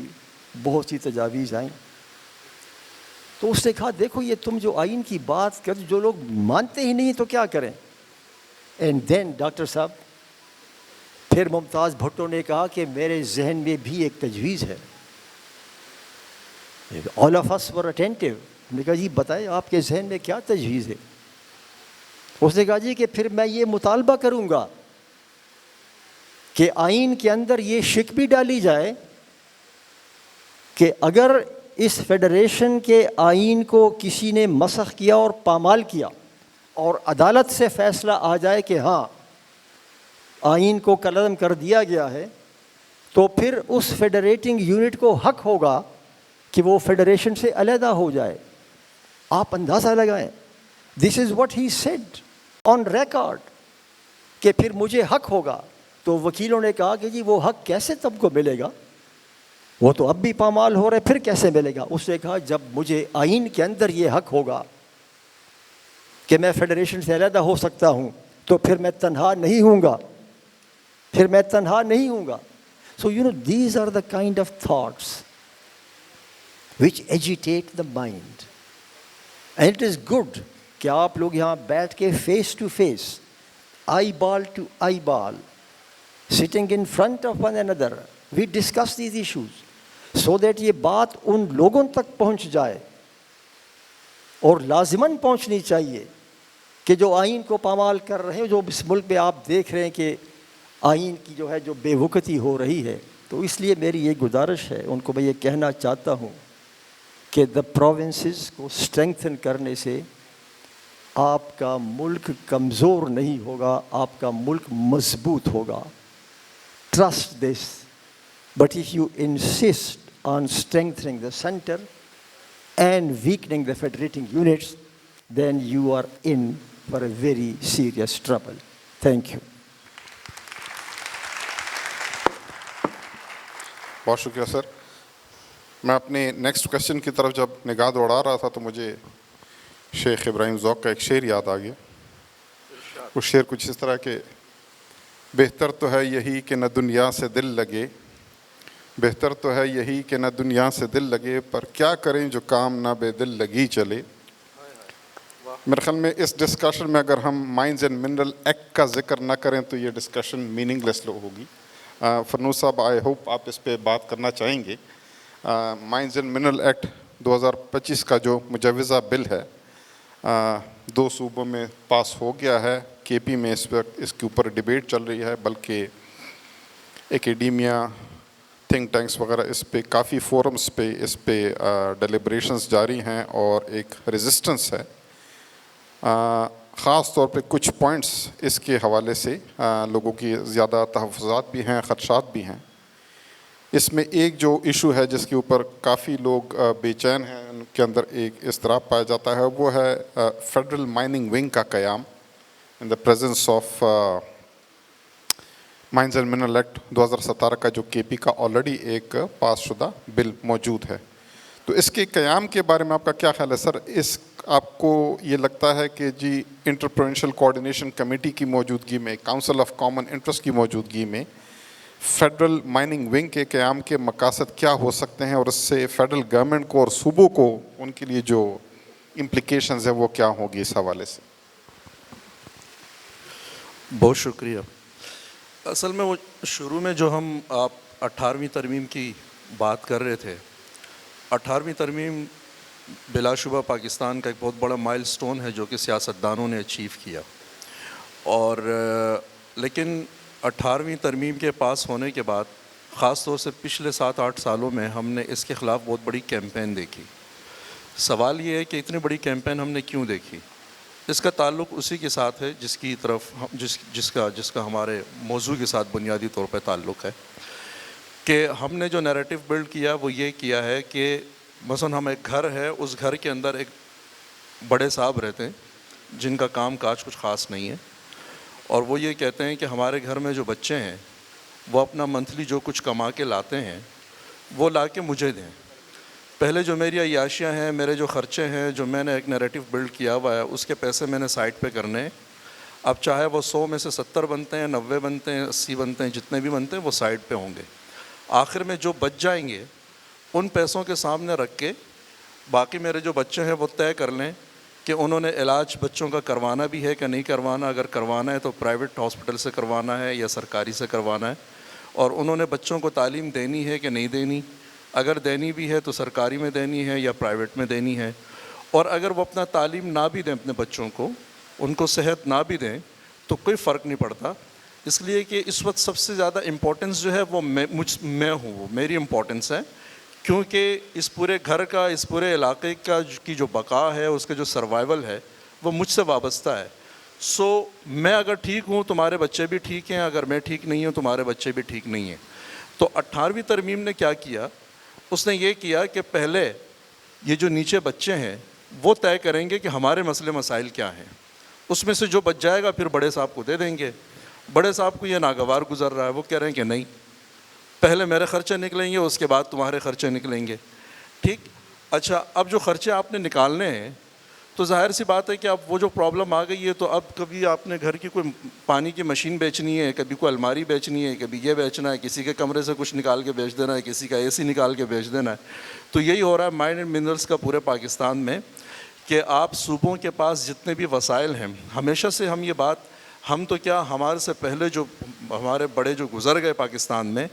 S2: بہت سی تجاویز آئیں، تو اس نے کہا دیکھو یہ تم جو آئین کی بات کر، جو لوگ مانتے ہی نہیں تو کیا کریں؟ اینڈ دین ڈاکٹر صاحب پھر ممتاز بھٹو نے کہا کہ میرے ذہن میں بھی ایک تجویز ہے۔ All of us were attentive. ہم نے کہا جی بتائیں آپ کے ذہن میں کیا تجویز ہے؟ اس نے کہا جی کہ پھر میں یہ مطالبہ کروں گا کہ آئین کے اندر یہ شک بھی ڈالی جائے کہ اگر اس فیڈریشن کے آئین کو کسی نے مسخ کیا اور پامال کیا اور عدالت سے فیصلہ آ جائے کہ ہاں آئین کو کالعدم کر دیا گیا ہے، تو پھر اس فیڈریٹنگ یونٹ کو حق ہوگا کہ وہ فیڈریشن سے علیحدہ ہو جائے۔ آپ اندازہ لگائیں، this is what he said on record کہ پھر مجھے حق ہوگا۔ تو وکیلوں نے کہا کہ جی وہ حق کیسے تم کو ملے گا، وہ تو اب بھی پامال ہو رہے، پھر کیسے ملے گا؟ اس نے کہا جب مجھے آئین کے اندر یہ حق ہوگا کہ میں فیڈریشن سے علیحدہ ہو سکتا ہوں تو پھر میں تنہا نہیں ہوں گا، پھر میں تنہا نہیں ہوں گا۔ So you know these are the kind of thoughts which agitate the mind, and it is good کہ آپ لوگ یہاں بیٹھ کے face to face, eyeball to eyeball, sitting in front of one another, we discuss these issues so that یہ بات ان لوگوں تک پہنچ جائے, اور لازماً پہنچنی چاہیے کہ جو آئین کو پامال کر رہے ہیں, جو اس ملک میں آپ دیکھ رہے ہیں کہ آئین کی جو ہے جو بے وقتی ہو رہی ہے. تو اس لیے میری یہ گزارش ہے, ان کو میں یہ کہنا چاہتا ہوں کہ دا پروونسز کو اسٹرینگتھن کرنے سے آپ کا ملک کمزور نہیں ہوگا, آپ کا ملک مضبوط ہوگا. Trust this. But if you insist on strengthening the center and weakening the federating units, then you are in for a very serious trouble. Thank you.
S1: بہت شکریہ سر. میں اپنے نیکسٹ کویشچن کی طرف جب نگاہ دوڑا رہا تھا تو مجھے شیخ ابراہیم ذوق کا ایک شعر یاد آ گیا. وہ شعر کچھ اس طرح کہ بہتر تو ہے یہی کہ نہ دنیا سے دل لگے, بہتر تو ہے یہی کہ نہ دنیا سے دل لگے, پر کیا کریں جو کام نہ بے دل لگی چلے. میرے خیال میں اس ڈسکشن میں اگر ہم مائنز اینڈ منرل ایکٹ کا ذکر نہ کریں تو یہ ڈسکشن میننگ لیس ہوگی. فرنوز صاحب, آئی ہوپ آپ اس پہ بات کرنا چاہیں گے. مائنز اینڈ منرل ایکٹ 2025 کا جو مجوزہ بل ہے 2 صوبوں میں پاس ہو گیا ہے. کے پی میں اس وقت اس کے اوپر ڈیبیٹ چل رہی ہے, بلکہ ایکیڈیمیا, تھنک ٹینکس وغیرہ اس پہ کافی فورمز پہ اس پہ ڈیلیبریشنز جاری ہیں اور ایک ریزسٹنس ہے. خاص طور پہ کچھ پوائنٹس اس کے حوالے سے لوگوں کی زیادہ تحفظات بھی ہیں, خدشات بھی ہیں. اس میں ایک جو ایشو ہے جس کے اوپر کافی لوگ بے چین ہیں, ان کے اندر ایک اضطراب پایا جاتا ہے, وہ ہے فیڈرل مائننگ ونگ کا قیام in the presence of mines and mineral act 2017 کا جو کے پی کا آلریڈی ایک پاس شدہ بل موجود ہے. تو اس کے قیام کے بارے میں آپ کا کیا خیال ہے سر؟ اس آپ کو یہ لگتا ہے کہ جی انٹرپرینشل کوآرڈینیشن کمیٹی کی موجودگی میں, کاؤنسل آف کامن انٹرسٹ کی موجودگی میں فیڈرل مائننگ ونگ کے قیام کے مقاصد کیا ہو سکتے ہیں, اور اس سے فیڈرل گورنمنٹ کو اور صوبوں کو ان کے لیے جو امپلیکیشنز ہیں وہ کیا ہوں گی اس حوالے سے؟
S3: بہت شکریہ. اصل میں وہ شروع میں جو ہم آپ 18ویں ترمیم کی بات کر رہے تھے, 18ویں ترمیم بلا شبہ پاکستان کا ایک بہت بڑا مائل سٹون ہے جو کہ سیاستدانوں نے اچیو کیا. اور لیکن 18ویں ترمیم کے پاس ہونے کے بعد خاص طور سے پچھلے 7-8 سالوں میں ہم نے اس کے خلاف بہت بڑی کیمپین دیکھی. سوال یہ ہے کہ اتنی بڑی کیمپین ہم نے کیوں دیکھی؟ اس کا تعلق اسی کے ساتھ ہے جس کی طرف جس کا ہمارے موضوع کے ساتھ بنیادی طور پہ تعلق ہے کہ ہم نے جو نیریٹو بلڈ کیا وہ یہ کیا ہے کہ مثلا ہم ایک گھر ہے, اس گھر کے اندر ایک بڑے صاحب رہتے ہیں جن کا کام کاج کچھ خاص نہیں ہے, اور وہ یہ کہتے ہیں کہ ہمارے گھر میں جو بچے ہیں وہ اپنا منتھلی جو کچھ کما کے لاتے ہیں وہ لا کے مجھے دیں. پہلے جو میری عیاشیاں ہیں, میرے جو خرچے ہیں, جو میں نے ایک نیریٹو بلڈ کیا ہوا ہے, اس کے پیسے میں نے سائٹ پہ کرنے. اب چاہے وہ 100 میں سے 70 بنتے ہیں, 90 بنتے ہیں, 80 بنتے ہیں, جتنے بھی بنتے ہیں وہ سائٹ پہ ہوں گے. آخر میں جو بچ جائیں گے ان پیسوں کے سامنے رکھ کے باقی میرے جو بچے ہیں وہ طے کر لیں کہ انہوں نے علاج بچوں کا کروانا بھی ہے کہ نہیں کروانا. اگر کروانا ہے تو پرائیویٹ ہاسپٹل سے کروانا ہے یا سرکاری سے کروانا ہے, اور انہوں نے بچوں کو تعلیم دینی ہے کہ نہیں دینی. اگر دینی بھی ہے تو سرکاری میں دینی ہے یا پرائیویٹ میں دینی ہے. اور اگر وہ اپنا تعلیم نہ بھی دیں اپنے بچوں کو, ان کو صحت نہ بھی دیں, تو کوئی فرق نہیں پڑتا. اس لیے کہ اس وقت سب سے زیادہ امپورٹنس جو ہے وہ میں ہوں, وہ میری امپورٹنس ہے, کیونکہ اس پورے گھر کا, اس پورے علاقے کی جو بقا ہے, اس کا جو سروائیول ہے وہ مجھ سے وابستہ ہے. سو میں اگر ٹھیک ہوں تمہارے بچے بھی ٹھیک ہیں, اگر میں ٹھیک نہیں ہوں تمہارے بچے بھی ٹھیک نہیں ہیں. تو 18ویں ترمیم نے کیا کیا, اس نے یہ کیا کہ پہلے یہ جو نیچے بچے ہیں وہ طے کریں گے کہ ہمارے مسئلے مسائل کیا ہیں, اس میں سے جو بچ جائے گا پھر بڑے صاحب کو دے دیں گے. بڑے صاحب کو یہ ناگوار گزر رہا ہے, وہ کہہ رہے ہیں کہ نہیں, پہلے میرے خرچے نکلیں گے اس کے بعد تمہارے خرچے نکلیں گے. ٹھیک, اچھا اب جو خرچے آپ نے نکالنے ہیں تو ظاہر سی بات ہے کہ اب وہ جو پرابلم آ گئی ہے, تو اب کبھی آپ نے گھر کی کوئی پانی کی مشین بیچنی ہے, کبھی کوئی الماری بیچنی ہے, کبھی یہ بیچنا ہے, کسی کے کمرے سے کچھ نکال کے بیچ دینا ہے, کسی کا اے سی نکال کے بیچ دینا ہے. تو یہی ہو رہا ہے مائن اینڈ منرلس کا پورے پاکستان میں کہ آپ صوبوں کے پاس جتنے بھی وسائل ہیں، ہمیشہ سے ہم یہ بات، ہم تو کیا ہمارے سے پہلے جو ہمارے بڑے جو گزر گئے پاکستان میں،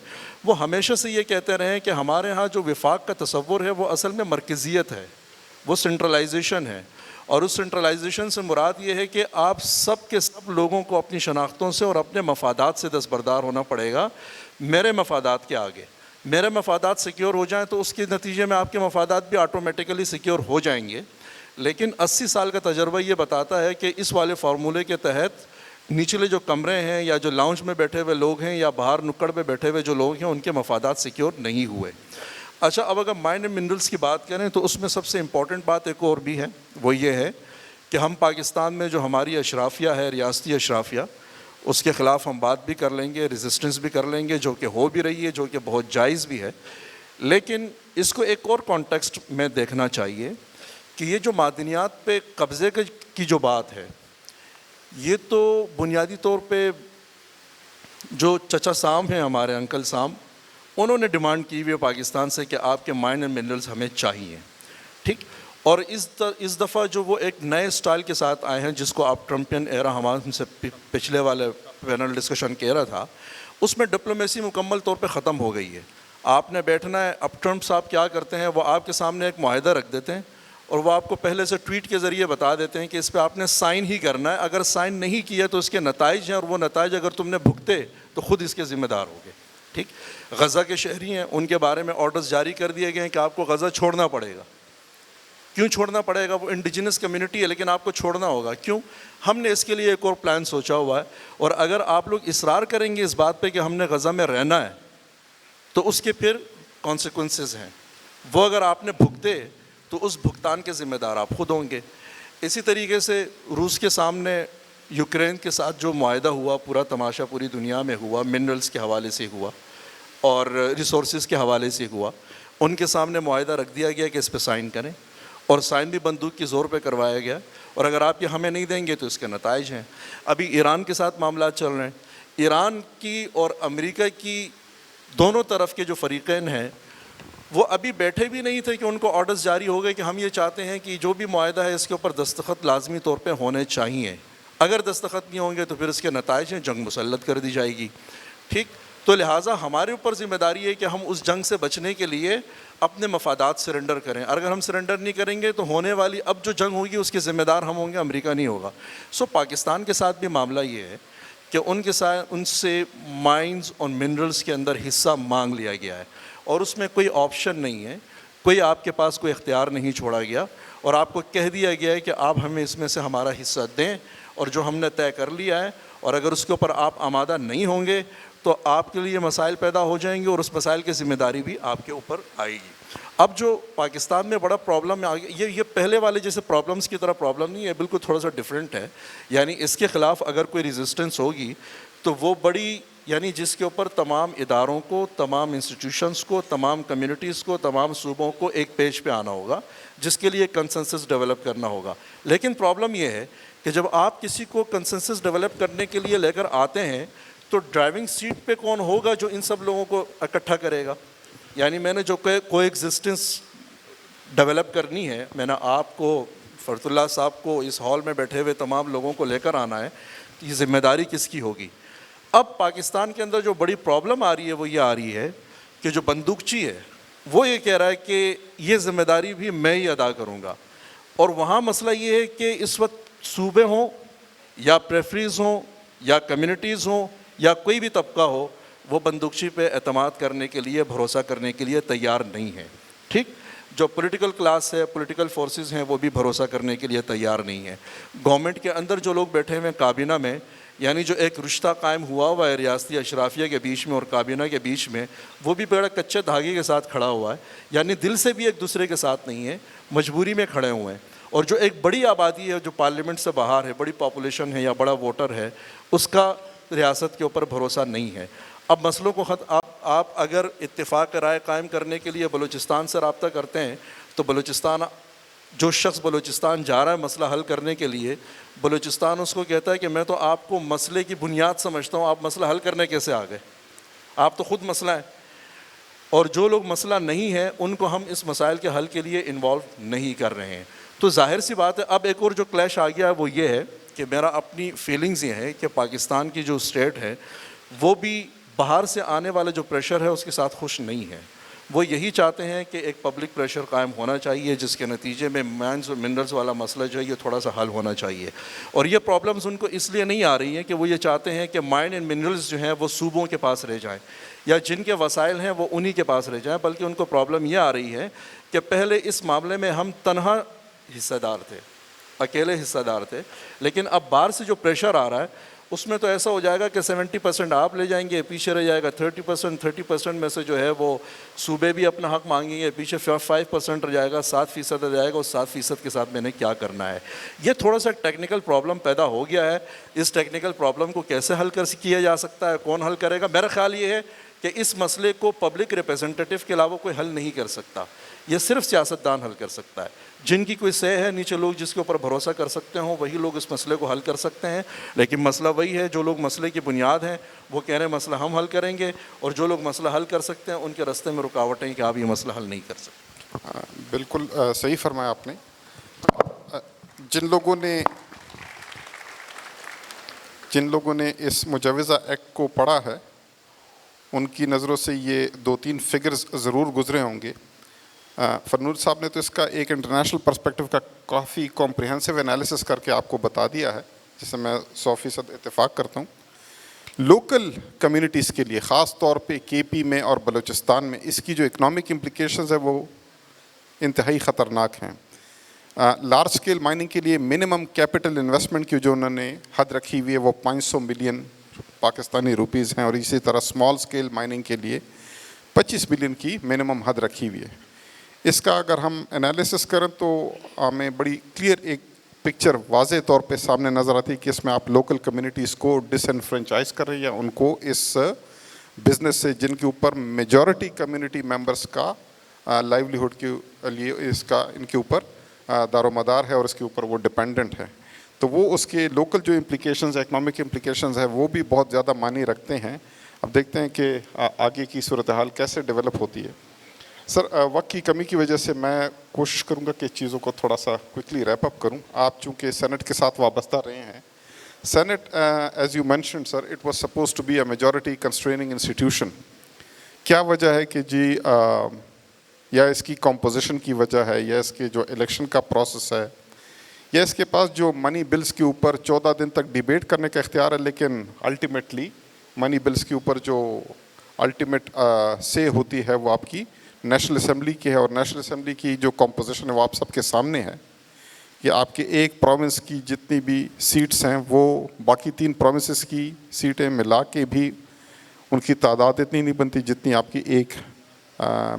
S3: وہ ہمیشہ سے یہ کہتے رہے ہیں کہ ہمارے ہاں جو وفاق کا تصور ہے وہ اصل میں مرکزیت ہے، وہ سینٹرلائزیشن ہے. اور اس سینٹرلائزیشن سے مراد یہ ہے کہ آپ سب کے سب لوگوں کو اپنی شناختوں سے اور اپنے مفادات سے دستبردار ہونا پڑے گا. میرے مفادات کے آگے میرے مفادات سیکیور ہو جائیں تو اس کے نتیجے میں آپ کے مفادات بھی آٹومیٹیکلی سیکیور ہو جائیں گے. لیکن 80 سال کا تجربہ یہ بتاتا ہے کہ اس والے فارمولے کے تحت نچلے جو کمرے ہیں یا جو لاؤنج میں بیٹھے ہوئے لوگ ہیں یا باہر نکڑ میں بیٹھے ہوئے جو لوگ ہیں ان کے مفادات سیکیور نہیں ہوئے. اچھا، اب اگر مائن اینڈ منرلس کی بات کریں تو اس میں سب سے امپورٹنٹ بات ایک اور بھی ہے، وہ یہ ہے کہ ہم پاکستان میں جو ہماری اشرافیہ ہے، ریاستی اشرافیہ، اس کے خلاف ہم بات بھی کر لیں گے، ریزسٹنس بھی کر لیں گے، جو کہ ہو بھی رہی ہے، جو کہ بہت جائز بھی ہے. لیکن اس کو ایک اور کانٹیکسٹ میں دیکھنا چاہیے کہ یہ جو معدنیات پہ قبضے کی جو بات ہے، یہ تو بنیادی طور پہ جو چچا سام ہیں، ہمارے انکل سام، انہوں نے ڈیمانڈ کی ہوئی ہے پاکستان سے کہ آپ کے مائن اینڈ منرلز ہمیں چاہیے. ٹھیک. اور اس دفعہ جو وہ ایک نئے سٹائل کے ساتھ آئے ہیں جس کو آپ ٹرمپین ایرا ہمارے سے پچھلے والے پینل ڈسکشن کہہ رہا تھا، اس میں ڈپلومیسی مکمل طور پہ ختم ہو گئی ہے. آپ نے بیٹھنا ہے. اب ٹرمپ صاحب کیا کرتے ہیں، وہ آپ کے سامنے ایک معاہدہ رکھ دیتے ہیں اور وہ آپ کو پہلے سے ٹویٹ کے ذریعے بتا دیتے ہیں کہ اس پہ آپ نے سائن ہی کرنا ہے. اگر سائن نہیں کیا تو اس کے نتائج ہیں، اور وہ نتائج اگر تم نے بھگتے تو خود اس کے ذمہ دار ہوگے. ٹھیک. غزہ کے شہری ہیں، ان کے بارے میں آرڈرز جاری کر دیے گئے ہیں کہ آپ کو غزہ چھوڑنا پڑے گا. کیوں چھوڑنا پڑے گا؟ وہ انڈیجنس کمیونٹی ہے لیکن آپ کو چھوڑنا ہوگا. کیوں؟ ہم نے اس کے لیے ایک اور پلان سوچا ہوا ہے، اور اگر آپ لوگ اصرار کریں گے اس بات پہ کہ ہم نے غزہ میں رہنا ہے تو اس کے پھر کانسیکوینسز ہیں. وہ اگر آپ نے بھگتے تو اس بھگتان کے ذمہ دار آپ خود ہوں گے. اسی طریقے سے روس کے سامنے یوکرین کے ساتھ جو معاہدہ ہوا، پورا تماشا پوری دنیا میں ہوا، منرلز کے حوالے سے ہوا اور ریسورسز کے حوالے سے ہوا. ان کے سامنے معاہدہ رکھ دیا گیا کہ اس پہ سائن کریں، اور سائن بھی بندوق کی زور پہ کروایا گیا. اور اگر آپ یہ ہمیں نہیں دیں گے تو اس کے نتائج ہیں. ابھی ایران کے ساتھ معاملات چل رہے ہیں. ایران کی اور امریکہ کی دونوں طرف کے جو فریقین ہیں وہ ابھی بیٹھے بھی نہیں تھے کہ ان کو آرڈرز جاری ہو گئے کہ ہم یہ چاہتے ہیں کہ جو بھی معاہدہ ہے اس کے اوپر دستخط لازمی طور پہ ہونے چاہیے. اگر دستخط نہیں ہوں گے تو پھر اس کے نتائج ہیں، جنگ مسلط کر دی جائے گی. ٹھیک. تو لہٰذا ہمارے اوپر ذمہ داری ہے کہ ہم اس جنگ سے بچنے کے لیے اپنے مفادات سرنڈر کریں. اگر ہم سرنڈر نہیں کریں گے تو ہونے والی اب جو جنگ ہوگی اس کے ذمہ دار ہم ہوں گے، امریکہ نہیں ہوگا. سو پاکستان کے ساتھ بھی معاملہ یہ ہے کہ ان سے مائنز اور منرلز کے اندر حصہ مانگ لیا گیا ہے، اور اس میں کوئی آپشن نہیں ہے، کوئی آپ کے پاس کوئی اختیار نہیں چھوڑا گیا، اور آپ کو کہہ دیا گیا ہے کہ آپ ہمیں اس میں سے ہمارا حصہ دیں، اور جو ہم نے طے کر لیا ہے، اور اگر اس کے اوپر آپ آمادہ نہیں ہوں گے تو آپ کے لیے مسائل پیدا ہو جائیں گے، اور اس مسائل کی ذمہ داری بھی آپ کے اوپر آئے گی. اب جو پاکستان میں بڑا پرابلم ہے، یہ پہلے والے جیسے پرابلمس کی طرح پرابلم نہیں ہے، بالکل تھوڑا سا ڈفرینٹ ہے. یعنی اس کے خلاف اگر کوئی ریزسٹنس ہوگی تو وہ بڑی، یعنی جس کے اوپر تمام اداروں کو، تمام انسٹیٹیوشنس کو، تمام کمیونٹیز کو، تمام صوبوں کو ایک پیج پہ آنا ہوگا، جس کے لیے کنسنسس ڈیولپ کرنا ہوگا. لیکن پرابلم یہ ہے کہ جب آپ کسی کو کنسنسس ڈیولپ کرنے کے لیے لے کر آتے ہیں تو ڈرائیونگ سیٹ پہ کون ہوگا جو ان سب لوگوں کو اکٹھا کرے گا؟ یعنی میں نے جو کو ایگزسٹنس ڈیولپ کرنی ہے، میں نے آپ کو، فرت اللہ صاحب کو، اس ہال میں بیٹھے ہوئے تمام لوگوں کو لے کر آنا ہے. یہ ذمہ داری کس کی ہوگی؟ اب پاکستان کے اندر جو بڑی پرابلم آ رہی ہے وہ یہ آ رہی ہے کہ جو بندوقچی ہے وہ یہ کہہ رہا ہے کہ یہ ذمہ داری بھی میں ہی ادا کروں گا. اور وہاں مسئلہ یہ ہے کہ اس وقت صوبے ہوں یا پریفریز ہوں یا کمیونٹیز ہوں یا کوئی بھی طبقہ ہو، وہ بندوقچی پہ اعتماد کرنے کے لیے، بھروسہ کرنے کے لیے تیار نہیں ہے. ٹھیک. جو پولیٹیکل کلاس ہے، پولیٹیکل فورسز ہیں، وہ بھی بھروسہ کرنے کے لیے تیار نہیں ہے. گورنمنٹ کے اندر جو لوگ بیٹھے ہوئے ہیں کابینہ میں، یعنی جو ایک رشتہ قائم ہوا ہے ریاستی اشرافیہ کے بیچ میں اور کابینہ کے بیچ میں، وہ بھی بڑا کچے دھاگے کے ساتھ کھڑا ہوا ہے. یعنی دل سے بھی ایک دوسرے کے ساتھ نہیں ہے، مجبوری میں کھڑے ہوئے ہیں. اور جو ایک بڑی آبادی ہے جو پارلیمنٹ سے باہر ہے، بڑی پاپولیشن ہے یا بڑا ووٹر ہے، اس کا ریاست کے اوپر بھروسہ نہیں ہے. اب مسئلوں کو آپ اگر اتفاق رائے قائم کرنے کے لیے بلوچستان سے رابطہ کرتے ہیں تو بلوچستان، جو شخص بلوچستان جا رہا ہے مسئلہ حل کرنے کے لیے، بلوچستان اس کو کہتا ہے کہ میں تو آپ کو مسئلے کی بنیاد سمجھتا ہوں، آپ مسئلہ حل کرنے کیسے آ گئے؟ آپ تو خود مسئلہ ہیں. اور جو لوگ مسئلہ نہیں ہے ان کو ہم اس مسائل کے حل کے لیے انوالو نہیں کر رہے ہیں. تو ظاہر سی بات ہے اب ایک اور جو کلیش آ گیا ہے وہ یہ ہے کہ میرا اپنی فیلنگز یہ ہے کہ پاکستان کی جو اسٹیٹ ہے وہ بھی باہر سے آنے والا جو پریشر ہے اس کے ساتھ خوش نہیں ہے. وہ یہی چاہتے ہیں کہ ایک پبلک پریشر قائم ہونا چاہیے جس کے نتیجے میں مائنز اور منرلز والا مسئلہ جو ہے یہ تھوڑا سا حل ہونا چاہیے. اور یہ پرابلمز ان کو اس لیے نہیں آ رہی ہیں کہ وہ یہ چاہتے ہیں کہ مائن اینڈ منرلز جو ہیں وہ صوبوں کے پاس رہ جائیں یا جن کے وسائل ہیں وہ انہی کے پاس رہ جائیں, بلکہ ان کو پرابلم یہ آ رہی ہے کہ پہلے اس معاملے میں ہم تنہا حصہ دار تھے, اکیلے حصہ دار تھے, لیکن اب باہر سے جو پریشر آ رہا ہے اس میں تو ایسا ہو جائے گا کہ 70% آپ لے جائیں گے, پیچھے رہ جائے گا 30% میں سے جو ہے وہ صوبے بھی اپنا حق مانگیں گے, پیچھے 5% رہ جائے گا, 7% رہ جائے گا, اور 7% کے ساتھ میں نے کیا کرنا ہے. یہ تھوڑا سا ٹیکنیکل پرابلم پیدا ہو گیا ہے. اس ٹیکنیکل پرابلم کو کیسے حل کیا جا سکتا ہے, کون حل کرے گا؟ میرا خیال یہ ہے کہ اس مسئلے کو پبلک ریپریزنٹیٹیو کے علاوہ کوئی حل نہیں کر سکتا, یہ صرف سیاستدان حل کر سکتا ہے. جن کی کوئی سہ ہے نیچے لوگ جس کے اوپر بھروسہ کر سکتے ہوں وہی لوگ اس مسئلے کو حل کر سکتے ہیں. لیکن مسئلہ وہی ہے, جو لوگ مسئلے کی بنیاد ہیں وہ کہہ رہے ہیں مسئلہ ہم حل کریں گے, اور جو لوگ مسئلہ حل کر سکتے ہیں ان کے راستے میں رکاوٹیں کہ آپ یہ مسئلہ حل نہیں کر سکتے.
S1: بالکل صحیح فرمایا آپ نے. جن لوگوں نے اس مجوزہ ایکٹ کو پڑھا ہے ان کی نظروں سے یہ 2-3 فگرز ضرور گزرے ہوں گے. فرنور صاحب نے تو اس کا ایک انٹرنیشنل پرسپیکٹو کا کافی کمپریہنسو انالیسس کر کے آپ کو بتا دیا ہے, جس سے میں 100% اتفاق کرتا ہوں. لوکل کمیونٹیز کے لیے خاص طور پہ کے پی میں اور بلوچستان میں اس کی جو اکنامک امپلیکیشنز ہے وہ انتہائی خطرناک ہیں. لارج اسکیل مائننگ کے لیے منیمم کیپٹل انویسٹمنٹ کی جو انہوں نے حد رکھی ہوئی ہے وہ 500 ملین پاکستانی روپیز ہیں, اور اسی طرح اسمال اسکیل مائننگ کے لیے 25 ملین کی منیمم حد رکھی ہوئی ہے. اس کا اگر ہم انالیسس کریں تو ہمیں بڑی کلیئر ایک پکچر واضح طور پہ سامنے نظر آتی ہے کہ اس میں آپ لوکل کمیونٹیز کو ڈس انفرینچائز کر رہے ہیں یا ان کو اس بزنس سے جن کے اوپر میجورٹی کمیونٹی ممبرس کا لائیولیہوڈ کے لیے ان کے اوپر دار و مدار ہے اور اس کے اوپر وہ ڈپینڈنٹ ہے, تو وہ اس کے لوکل جو امپلیکیشنز اکنامک امپلیکیشنز ہیں وہ بھی بہت زیادہ معنی رکھتے ہیں. اب دیکھتے ہیں کہ آگے کی صورتحال کیسے ڈیولپ ہوتی ہے. سر, وقت کی کمی کی وجہ سے میں کوشش کروں گا کہ چیزوں کو تھوڑا سا کوئکلی ریپ اپ کروں. آپ چونکہ سینٹ کے ساتھ وابستہ رہے ہیں, senate as you mentioned sir it was suppose to be a majority constraining institution. کیا وجہ ہے کہ جی یا اس کی کمپوزیشن کی وجہ ہے یا اس کے جو الیکشن کا پروسیس ہے یا اس کے پاس جو منی بلز کے اوپر 14 دن تک ڈیبیٹ کرنے کا اختیار ہے, لیکن الٹیمیٹلی منی بلز کے اوپر جو الٹیمیٹ سے ہوتی ہے وہ آپ کی نیشنل اسمبلی کی ہے, اور نیشنل اسمبلی کی جو کمپوزیشن ہے وہ آپ سب کے سامنے ہے کہ آپ کے ایک پروونس کی جتنی بھی سیٹس ہیں وہ باقی 3 پروونسز کی سیٹیں ملا کے بھی ان کی تعداد اتنی نہیں بنتی جتنی آپ کی ایک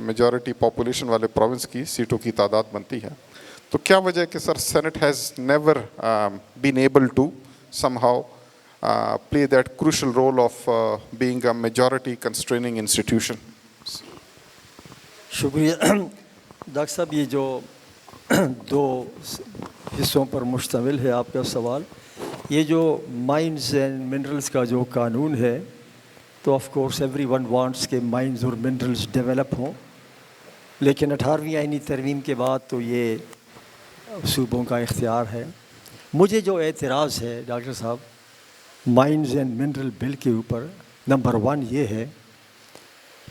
S1: میجورٹی پاپولیشن والے پروونس کی سیٹوں کی تعداد بنتی ہے. تو کیا وجہ ہے کہ sir senate has never been able to somehow play that crucial role of being a majority constraining institution?
S2: شکریہ ڈاکٹر صاحب. یہ جو 2 حصوں پر مشتمل ہے آپ کا سوال, یہ جو مائنز اینڈ منرلز کا جو قانون ہے, تو of course every one wants کہ مائنز اور منرلز ڈیولپ ہوں, لیکن 18ویں آئینی ترمیم کے بعد تو یہ صوبوں کا اختیار ہے. مجھے جو اعتراض ہے ڈاکٹر صاحب مائنز اینڈ منرل بل کے اوپر, نمبر 1 یہ ہے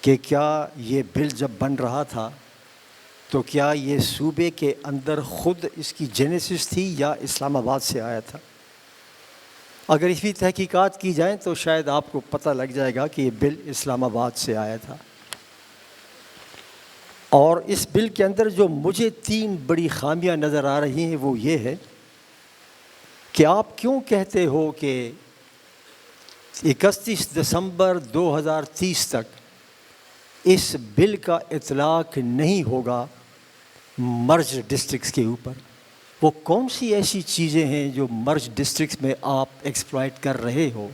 S2: کہ کیا یہ بل جب بن رہا تھا تو کیا یہ صوبے کے اندر خود اس کی جینیسس تھی یا اسلام آباد سے آیا تھا؟ اگر اس کی تحقیقات کی جائیں تو شاید آپ کو پتہ لگ جائے گا کہ یہ بل اسلام آباد سے آیا تھا. اور اس بل کے اندر جو مجھے 3 بڑی خامیاں نظر آ رہی ہیں وہ یہ ہے کہ آپ کیوں کہتے ہو کہ 31 دسمبر 2030 تک اس بل کا اطلاق نہیں ہوگا مرج ڈسٹرکٹس کے اوپر؟ وہ کون سی ایسی چیزیں ہیں جو مرج ڈسٹرکٹس میں آپ ایکسپلائٹ کر رہے ہو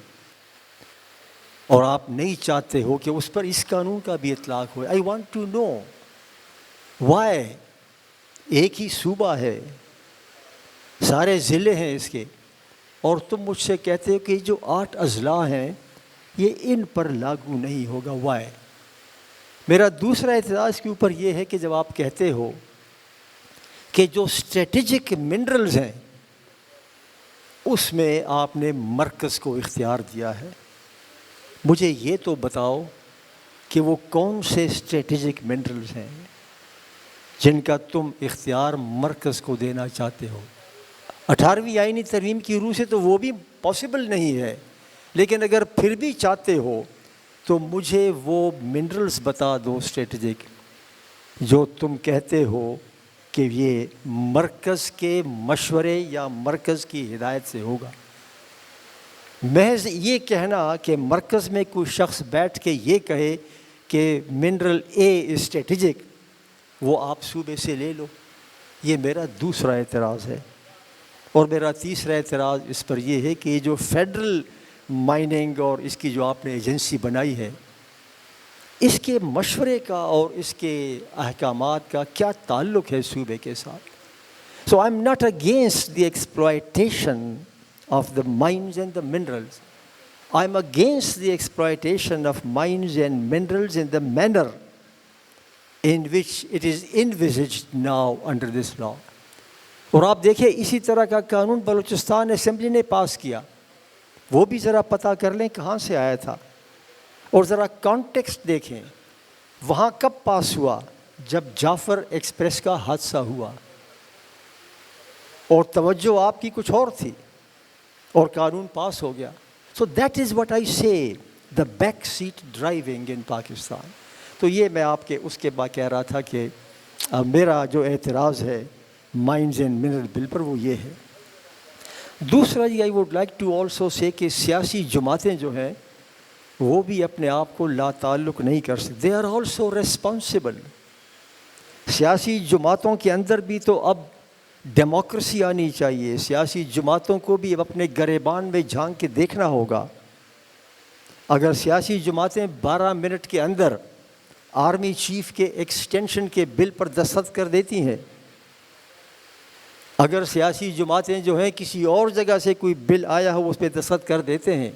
S2: اور آپ نہیں چاہتے ہو کہ اس پر اس قانون کا بھی اطلاق ہو؟ I want to know why. ایک ہی صوبہ ہے, سارے ضلع ہیں اس کے, اور تم مجھ سے کہتے ہو کہ جو 8 اضلاع ہیں یہ ان پر لاگو نہیں ہوگا. وائی؟ میرا دوسرا اعتراض کے اوپر یہ ہے کہ جب آپ کہتے ہو کہ جو اسٹریٹجک منرلز ہیں اس میں آپ نے مرکز کو اختیار دیا ہے. مجھے یہ تو بتاؤ کہ وہ کون سے اسٹریٹجک منرلز ہیں جن کا تم اختیار مرکز کو دینا چاہتے ہو. 18ویں آئینی ترمیم کی روح سے تو وہ بھی پاسبل نہیں ہے، لیکن اگر پھر بھی چاہتے ہو تو مجھے وہ منرلز بتا دو اسٹریٹجک جو تم کہتے ہو کہ یہ مرکز کے مشورے یا مرکز کی ہدایت سے ہوگا. محض یہ کہنا کہ مرکز میں کوئی شخص بیٹھ کے یہ کہے کہ منرل اے اسٹریٹجک، وہ آپ صوبے سے لے لو. یہ میرا دوسرا اعتراض ہے. اور میرا تیسرا اعتراض اس پر یہ ہے کہ یہ جو فیڈرل مائننگ اور اس کی جو آپ نے ایجنسی بنائی ہے، اس کے مشورے کا اور اس کے احکامات کا کیا تعلق ہے صوبے کے ساتھ؟ So I am not against the exploitation of the mines and the minerals. I am against the exploitation of mines and minerals in the manner in which it is envisaged now under this law. اور آپ دیکھیں اسی طرح کا قانون بلوچستان اسمبلی نے پاس کیا، وہ بھی ذرا پتہ کر لیں کہاں سے آیا تھا، اور ذرا کانٹیکسٹ دیکھیں وہاں کب پاس ہوا، جب جعفر ایکسپریس کا حادثہ ہوا، اور توجہ آپ کی کچھ اور تھی اور قانون پاس ہو گیا. So that is what I سے the back set driving in Pakistan. تو یہ میں آپ کے اس کے بعد کہہ رہا تھا کہ میرا جو اعتراض ہے مائنز اینڈ منرل بل پر وہ یہ ہے. دوسرا جی I would like to also say کہ سیاسی جماعتیں جو ہیں وہ بھی اپنے آپ کو لا تعلق نہیں کر سکتے. They are also responsible. سیاسی جماعتوں کے اندر بھی تو اب ڈیموکریسی آنی چاہیے. سیاسی جماعتوں کو بھی اب اپنے گریبان میں جھانک کے دیکھنا ہوگا. اگر سیاسی جماعتیں 12 منٹ کے اندر آرمی چیف کے ایکسٹینشن کے بل پر دستخط کر دیتی ہیں، اگر سیاسی جماعتیں جو ہیں کسی اور جگہ سے کوئی بل آیا ہو اس پہ دستخط کر دیتے ہیں،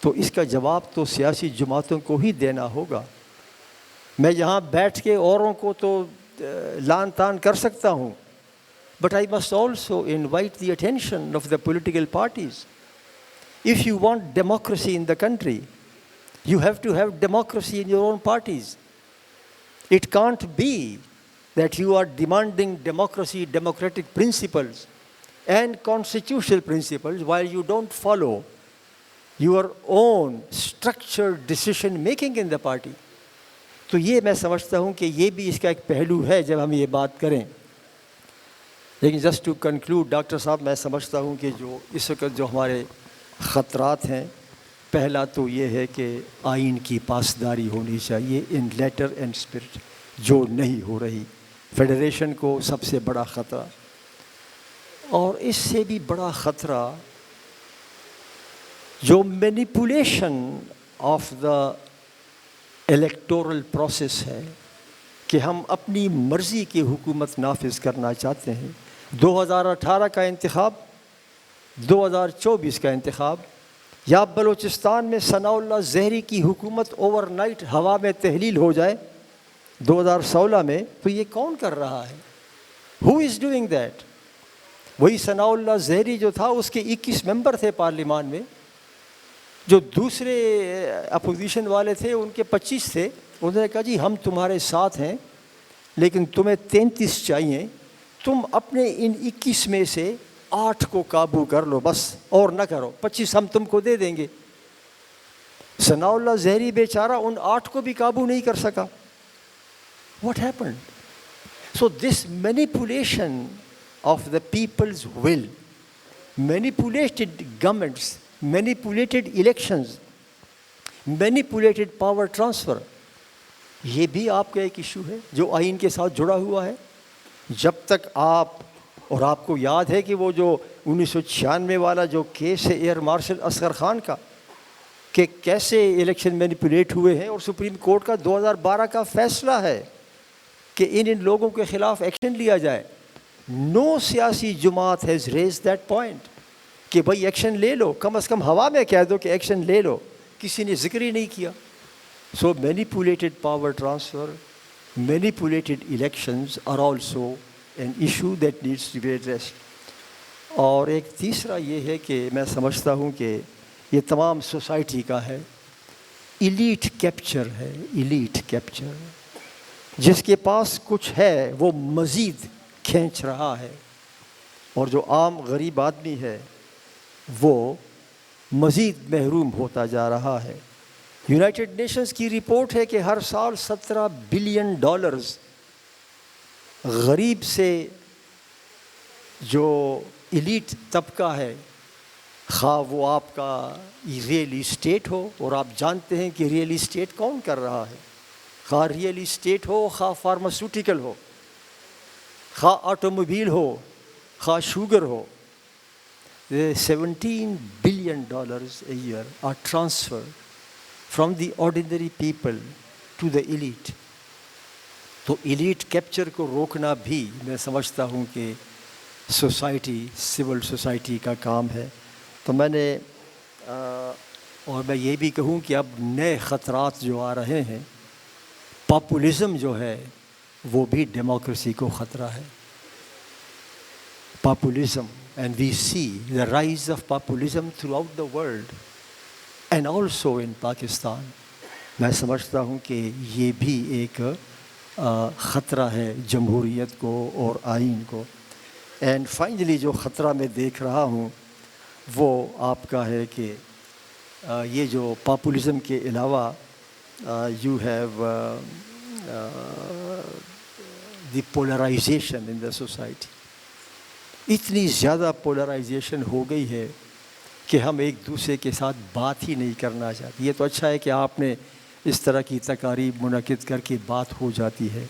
S2: تو اس کا جواب تو سیاسی جماعتوں کو ہی دینا ہوگا. میں یہاں بیٹھ کے اوروں کو تو لان تان کر سکتا ہوں، but I must also invite the attention of the political parties. If you want democracy in the country, you have to have democracy in your own parties. It can't be that you are demanding democracy, democratic principles and constitutional principles while you don't follow your own structured decision making in the party. تو یہ میں سمجھتا ہوں کہ یہ بھی اس کا ایک پہلو ہے جب ہم یہ بات کریں. لیکن جسٹ ٹو کنکلوڈ ڈاکٹر صاحب، میں سمجھتا ہوں کہ جو اس وقت جو ہمارے خطرات ہیں، پہلا تو یہ ہے کہ آئین کی پاسداری ہونی چاہیے ان لیٹر اینڈ اسپرٹ، جو نہیں ہو رہی. فیڈریشن کو سب سے بڑا خطرہ، اور اس سے بھی بڑا خطرہ جو manipulation of the electoral process ہے، کہ ہم اپنی مرضی کی حکومت نافذ کرنا چاہتے ہیں. 2018 کا انتخاب، 2024 کا انتخاب، یا بلوچستان میں ثناء اللہ زہری کی حکومت اوور نائٹ ہوا میں تحلیل ہو جائے 2016 میں، تو یہ کون کر رہا ہے؟ ہو از ڈوئنگ دیٹ؟ وہی ثناء اللہ زہری جو تھا، اس کے 21 ممبر تھے پارلیمان میں، جو دوسرے اپوزیشن والے تھے ان کے 25 تھے. انہوں نے کہا جی ہم تمہارے ساتھ ہیں، لیکن تمہیں 33 چاہیے، تم اپنے ان 21 میں سے 8 کو قابو کر لو بس، اور نہ کرو، 25 ہم تم کو دے دیں گے. ثناء اللہ زہری بیچارہ ان 8 کو بھی قابو نہیں کر سکا. What happened? So this manipulation of the people's will, manipulated governments, manipulated elections, manipulated power transfer, یہ بھی آپ کا ایک ایشو ہے جو آئین کے ساتھ جڑا ہوا ہے. جب تک آپ، اور آپ کو یاد ہے کہ وہ جو 1996 والا جو کیس ہے ایئر مارشل اصغر خان کا، کہ کیسے الیکشن مینیپولیٹ ہوئے ہیں، اور سپریم کورٹ کا 2012 کا فیصلہ ہے کہ ان لوگوں کے خلاف ایکشن لیا جائے. نو سیاسی جماعت ہیز ریز دیٹ پوائنٹ کہ بھائی ایکشن لے لو، کم از کم ہوا میں کہہ دو کہ ایکشن لے لو. کسی نے ذکر ہی نہیں کیا. So manipulated power transfer, manipulated elections are also an issue that needs to be addressed. اور ایک تیسرا یہ ہے کہ میں سمجھتا ہوں کہ یہ تمام سوسائٹی کا ہے، ایلیٹ کیپچر ہے، ایلیٹ کیپچر. جس کے پاس کچھ ہے وہ مزید کھینچ رہا ہے، اور جو عام غریب آدمی ہے وہ مزید محروم ہوتا جا رہا ہے. یونائٹڈ نیشنز کی رپورٹ ہے کہ ہر سال $17 بلین غریب سے جو ایلیٹ طبقہ ہے، خواہ وہ آپ کا ریئل اسٹیٹ ہو، اور آپ جانتے ہیں کہ ریئل اسٹیٹ کون کر رہا ہے، خواہ ریئل اسٹیٹ ہو، خواہ فارماسیوٹیکل ہو، خواہ آٹو موبیل ہو، خواہ sugar who. $17 billion a year are transferred from the ordinary people to the elite. تو ایلیٹ کیپچر کو روکنا بھی میں سمجھتا ہوں کہ سوسائٹی، سول سوسائٹی کا کام ہے. تو میں نے اور میں یہ بھی کہوں کہ اب نئے خطرات جو آ رہے ہیں، پاپولزم جو ہے وہ بھی ڈیموکریسی کو خطرہ ہے. Populism, and we see the rise of populism throughout the world and also in Pakistan. میں سمجھتا ہوں کہ یہ بھی ایک خطرہ ہے جمہوریت کو اور آئین کو. اینڈ فائنلی جو خطرہ میں دیکھ رہا ہوں وہ آپ کا ہے کہ یہ جو پاپولزم کے علاوہ you have the polarisation in the society. اتنی زیادہ پولرائزیشن ہو گئی ہے کہ ہم ایک دوسرے کے ساتھ بات ہی نہیں کرنا چاہتے. یہ تو اچھا ہے کہ آپ نے اس طرح کی تقاریب منعقد کر کے بات ہو جاتی ہے،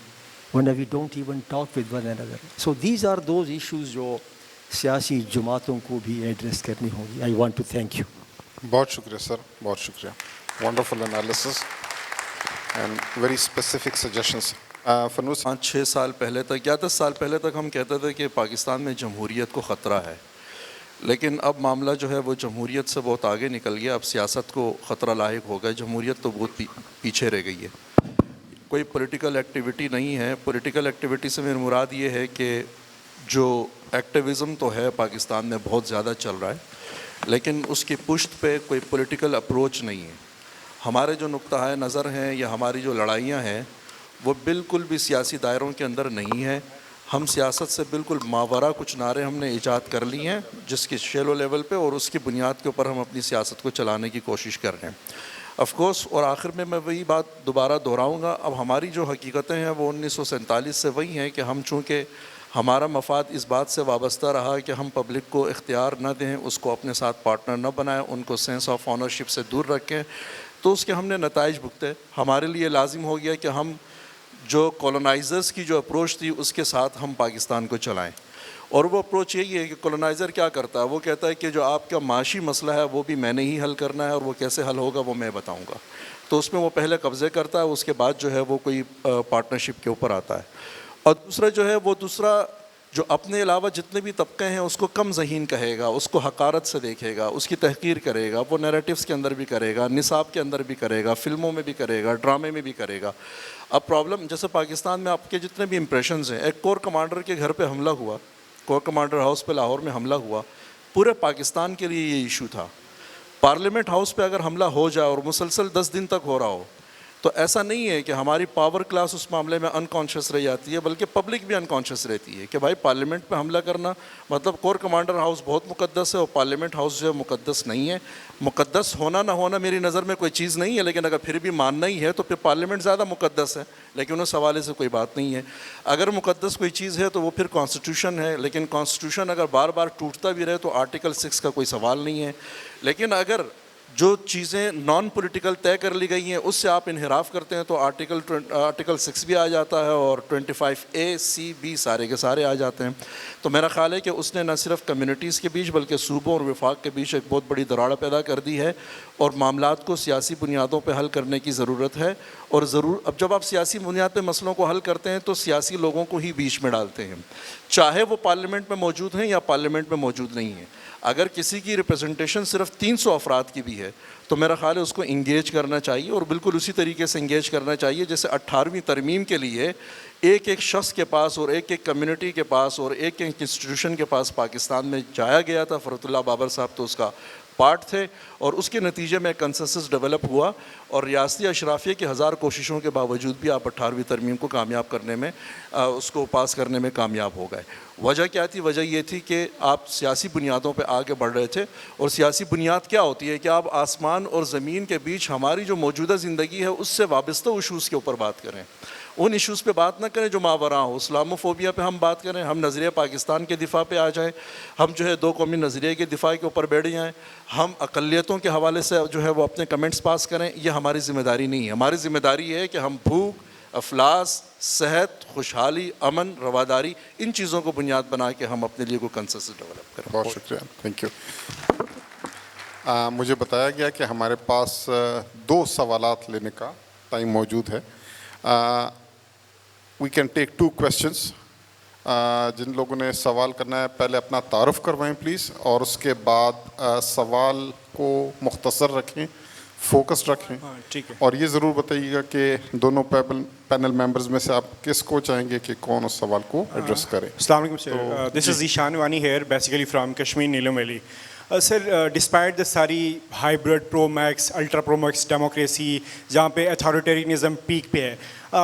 S2: ورنہ we don't even talk with one another. So these are those issues جو سیاسی جماعتوں کو بھی ایڈریس کرنی ہوگی. I want to thank you.
S1: بہت شکریہ سر، بہت شکریہ. Wonderful analysis and very specific suggestions. فنوس.
S3: 5-6 سال پہلے تک یا 10 سال پہلے تک ہم کہتے تھے کہ پاکستان میں جمہوریت کو خطرہ ہے، لیکن اب معاملہ جو ہے وہ جمہوریت سے بہت آگے نکل گیا. اب سیاست کو خطرہ لاحق ہو گیا. جمہوریت تو بہت پیچھے رہ گئی ہے. کوئی پولیٹیکل ایکٹیویٹی نہیں ہے. پولیٹیکل ایکٹیویٹی سے میری مراد یہ ہے کہ جو ایکٹیویزم تو ہے پاکستان میں بہت زیادہ چل رہا ہے، لیکن اس کی پشت پہ کوئی پولیٹیکل اپروچ نہیں ہے. ہمارے جو نقطہ نظر ہیں یا ہماری جو لڑائیاں ہیں وہ بالکل بھی سیاسی دائروں کے اندر نہیں ہے. ہم سیاست سے بالکل ماورا کچھ نعرے ہم نے ایجاد کر لی ہیں جس کی شیلو لیول پہ، اور اس کی بنیاد کے اوپر ہم اپنی سیاست کو چلانے کی کوشش کر رہے ہیں. آف کورس، اور آخر میں وہی بات دوبارہ دہراؤں گا، اب ہماری جو حقیقتیں ہیں وہ 1947 سے وہی ہیں کہ ہم چونکہ ہمارا مفاد اس بات سے وابستہ رہا کہ ہم پبلک کو اختیار نہ دیں، اس کو اپنے ساتھ پارٹنر نہ بنائیں، ان کو سینس آف آنرشپ سے دور رکھیں، تو اس کے ہم نے نتائج بھگتے. ہمارے لیے لازم ہو گیا کہ ہم جو کولونائزرز کی جو اپروچ تھی اس کے ساتھ ہم پاکستان کو چلائیں. اور وہ اپروچ یہی ہے کہ کولونائزر کیا کرتا ہے، وہ کہتا ہے کہ جو آپ کا معاشی مسئلہ ہے وہ بھی میں نے ہی حل کرنا ہے، اور وہ کیسے حل ہوگا وہ میں بتاؤں گا. تو اس میں وہ پہلے قبضے کرتا ہے، اس کے بعد جو ہے وہ کوئی پارٹنرشپ کے اوپر آتا ہے. اور دوسرا جو ہے وہ جو اپنے علاوہ جتنے بھی طبقے ہیں اس کو کم ذہین کہے گا، اس کو حقارت سے دیکھے گا، اس کی تحقیر کرے گا. وہ نیریٹیوز کے اندر بھی کرے گا، نصاب کے اندر بھی کرے گا، فلموں میں بھی کرے گا، ڈرامے میں بھی کرے گا. اب پرابلم جیسے پاکستان میں آپ کے جتنے بھی امپریشنز ہیں، ایک کور کمانڈر کے گھر پہ حملہ ہوا، کور کمانڈر ہاؤس پہ لاہور میں حملہ ہوا، پورے پاکستان کے لیے یہ ایشو تھا. پارلیمنٹ ہاؤس پہ اگر حملہ ہو جائے اور مسلسل 10 دن تک ہو رہا ہو، تو ایسا نہیں ہے کہ ہماری پاور کلاس اس معاملے میں انکانشیس رہ جاتی ہے، بلکہ پبلک بھی انکانشیس رہتی ہے کہ بھائی پارلیمنٹ پہ حملہ کرنا مطلب کور کمانڈر ہاؤس بہت مقدس ہے اور پارلیمنٹ ہاؤس جو ہے مقدس نہیں ہے. مقدس ہونا نہ ہونا میری نظر میں کوئی چیز نہیں ہے، لیکن اگر پھر بھی ماننا ہی ہے تو پھر پارلیمنٹ زیادہ مقدس ہے، لیکن اس حوالے سے کوئی بات نہیں ہے. اگر مقدس کوئی چیز ہے تو وہ پھر کانسٹیٹیوشن ہے، لیکن کانسٹیٹیوشن اگر بار بار ٹوٹتا بھی رہے تو آرٹیکل 6 کا کوئی سوال نہیں ہے. لیکن اگر جو چیزیں نان پولیٹیکل طے کر لی گئی ہیں اس سے آپ انحراف کرتے ہیں تو آرٹیکل 6 بھی آ جاتا ہے اور 25A C B سارے کے سارے آ جاتے ہیں. تو میرا خیال ہے کہ اس نے نہ صرف کمیونٹیز کے بیچ بلکہ صوبوں اور وفاق کے بیچ ایک بہت بڑی دراڑ پیدا کر دی ہے، اور معاملات کو سیاسی بنیادوں پہ حل کرنے کی ضرورت ہے. اور اب جب آپ سیاسی بنیاد پہ مسئلوں کو حل کرتے ہیں تو سیاسی لوگوں کو ہی بیچ میں ڈالتے ہیں، چاہے وہ پارلیمنٹ میں موجود ہیں یا پارلیمنٹ میں موجود نہیں ہیں. اگر کسی کی ریپرزنٹیشن صرف 300 افراد کی بھی آتی ہے تو میرا خیال ہے اس کو انگیج کرنا چاہیے, اور بالکل اسی طریقے سے انگیج کرنا چاہیے جیسے 18ویں ترمیم کے لیے ایک ایک شخص کے پاس اور ایک ایک کمیونٹی کے پاس اور ایک ایک انسٹیٹیوشن کے پاس پاکستان میں جایا گیا تھا. فرحت اللہ بابر صاحب تو اس کا پارٹ تھے, اور اس کے نتیجے میں کنسنسس ڈیولپ ہوا, اور ریاستی اشرافیہ کی 1000 کوششوں کے باوجود بھی آپ 18ویں ترمیم کو کامیاب کرنے میں, اس کو پاس کرنے میں کامیاب ہو گئے. وجہ کیا تھی؟ وجہ یہ تھی کہ آپ سیاسی بنیادوں پہ آگے بڑھ رہے تھے, اور سیاسی بنیاد کیا ہوتی ہے کہ آپ آسمان اور زمین کے بیچ ہماری جو موجودہ زندگی ہے اس سے وابستہ ایشوز کے اوپر بات کریں, ان ایشوز پہ بات نہ کریں جو ماوراء ہو. اسلاموفوبیا پہ ہم بات کریں, ہم نظریہ پاکستان کے دفاع پہ آ جائیں, ہم جو ہے 2 قومی نظریے کے دفاع کے اوپر بیٹھ جائیں, ہم اقلیتوں کے حوالے سے جو ہے وہ اپنے کمنٹس پاس کریں. یہ ہماری ذمہ داری نہیں ہے. ہماری ذمہ داری ہے کہ ہم بھوک, افلاس, صحت, خوشحالی, امن, رواداری, ان چیزوں کو بنیاد بنا کے ہم اپنے لیے کوئی کنسنسس ڈیولپ کریں.
S1: بہت شکریہ, تھینک یو. مجھے بتایا گیا کہ ہمارے پاس 2 سوالات لینے کا ٹائم موجود ہے. We can take 2 questions. جن لوگوں نے سوال کرنا ہے پہلے اپنا تعارف کروائیں پلیز, اور اس کے بعد سوال کو مختصر رکھیں, فوکس رکھیں,
S4: ٹھیک ہے.
S1: اور یہ ضرور بتائیے گا کہ دونوں پینل ممبرز میں سے آپ کس کو چاہیں گے کہ کون اس سوال کو ایڈریس کرے.
S4: السلام علیکم sir, this is Zeeshan Wani here, basically from Kashmir Neelum valley. Sir, despite the ساری hybrid pro max, ultra pro max democracy جہاں پہ اتھارٹیرینزم پیک پہ ہے,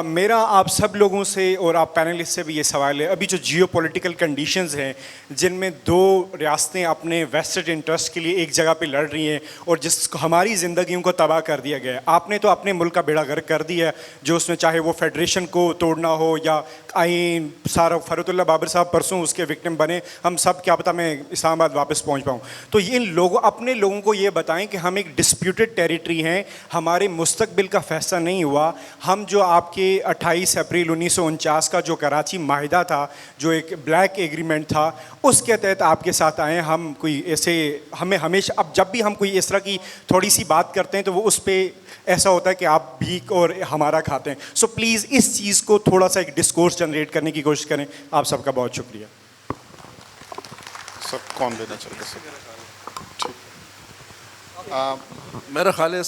S4: میرا آپ سب لوگوں سے اور آپ پینلسٹ سے بھی یہ سوال ہے, ابھی جو جیو پولیٹیکل کنڈیشنز ہیں جن میں 2 ریاستیں اپنے ویسٹڈ انٹرسٹ کے لیے ایک جگہ پہ لڑ رہی ہیں اور جس کو ہماری زندگیوں کو تباہ کر دیا گیا ہے. آپ نے تو اپنے ملک کا بیڑا غرق کر دیا ہے, جو اس میں چاہے وہ فیڈریشن کو توڑنا ہو یا آئین سارا. فرحت اللہ بابر صاحب پرسوں اس کے وکٹم بنے, ہم سب کیا پتہ میں اسلام آباد واپس پہنچ پاؤں. تو ان لوگوں, اپنے لوگوں کو یہ بتائیں کہ ہم ایک ڈسپیوٹڈ ٹیریٹری ہیں, ہمارے مستقبل کا فیصلہ نہیں ہوا. ہم جو آپ کے 28 اپریل 1949 کا جو کراچی معاہدہ تھا, جو ایک بلیک ایگریمنٹ تھا, اس کے تحت آپ کے ساتھ آئے. ہم کوئی ایسے, ہمیں ہمیشہ, اب جب بھی ہم کوئی اس طرح کی تھوڑی سی بات کرتے ہیں تو وہ اس پہ ایسا ہوتا ہے کہ آپ بھیک اور ہمارا کھاتے ہیں. سو پلیز اس چیز کو تھوڑا سا ایک ڈسکورس جنریٹ کرنے کی کوشش کریں. آپ سب کا بہت شکریہ.
S1: سر کون لینا چاہتے سر؟
S3: میرا خیال ہے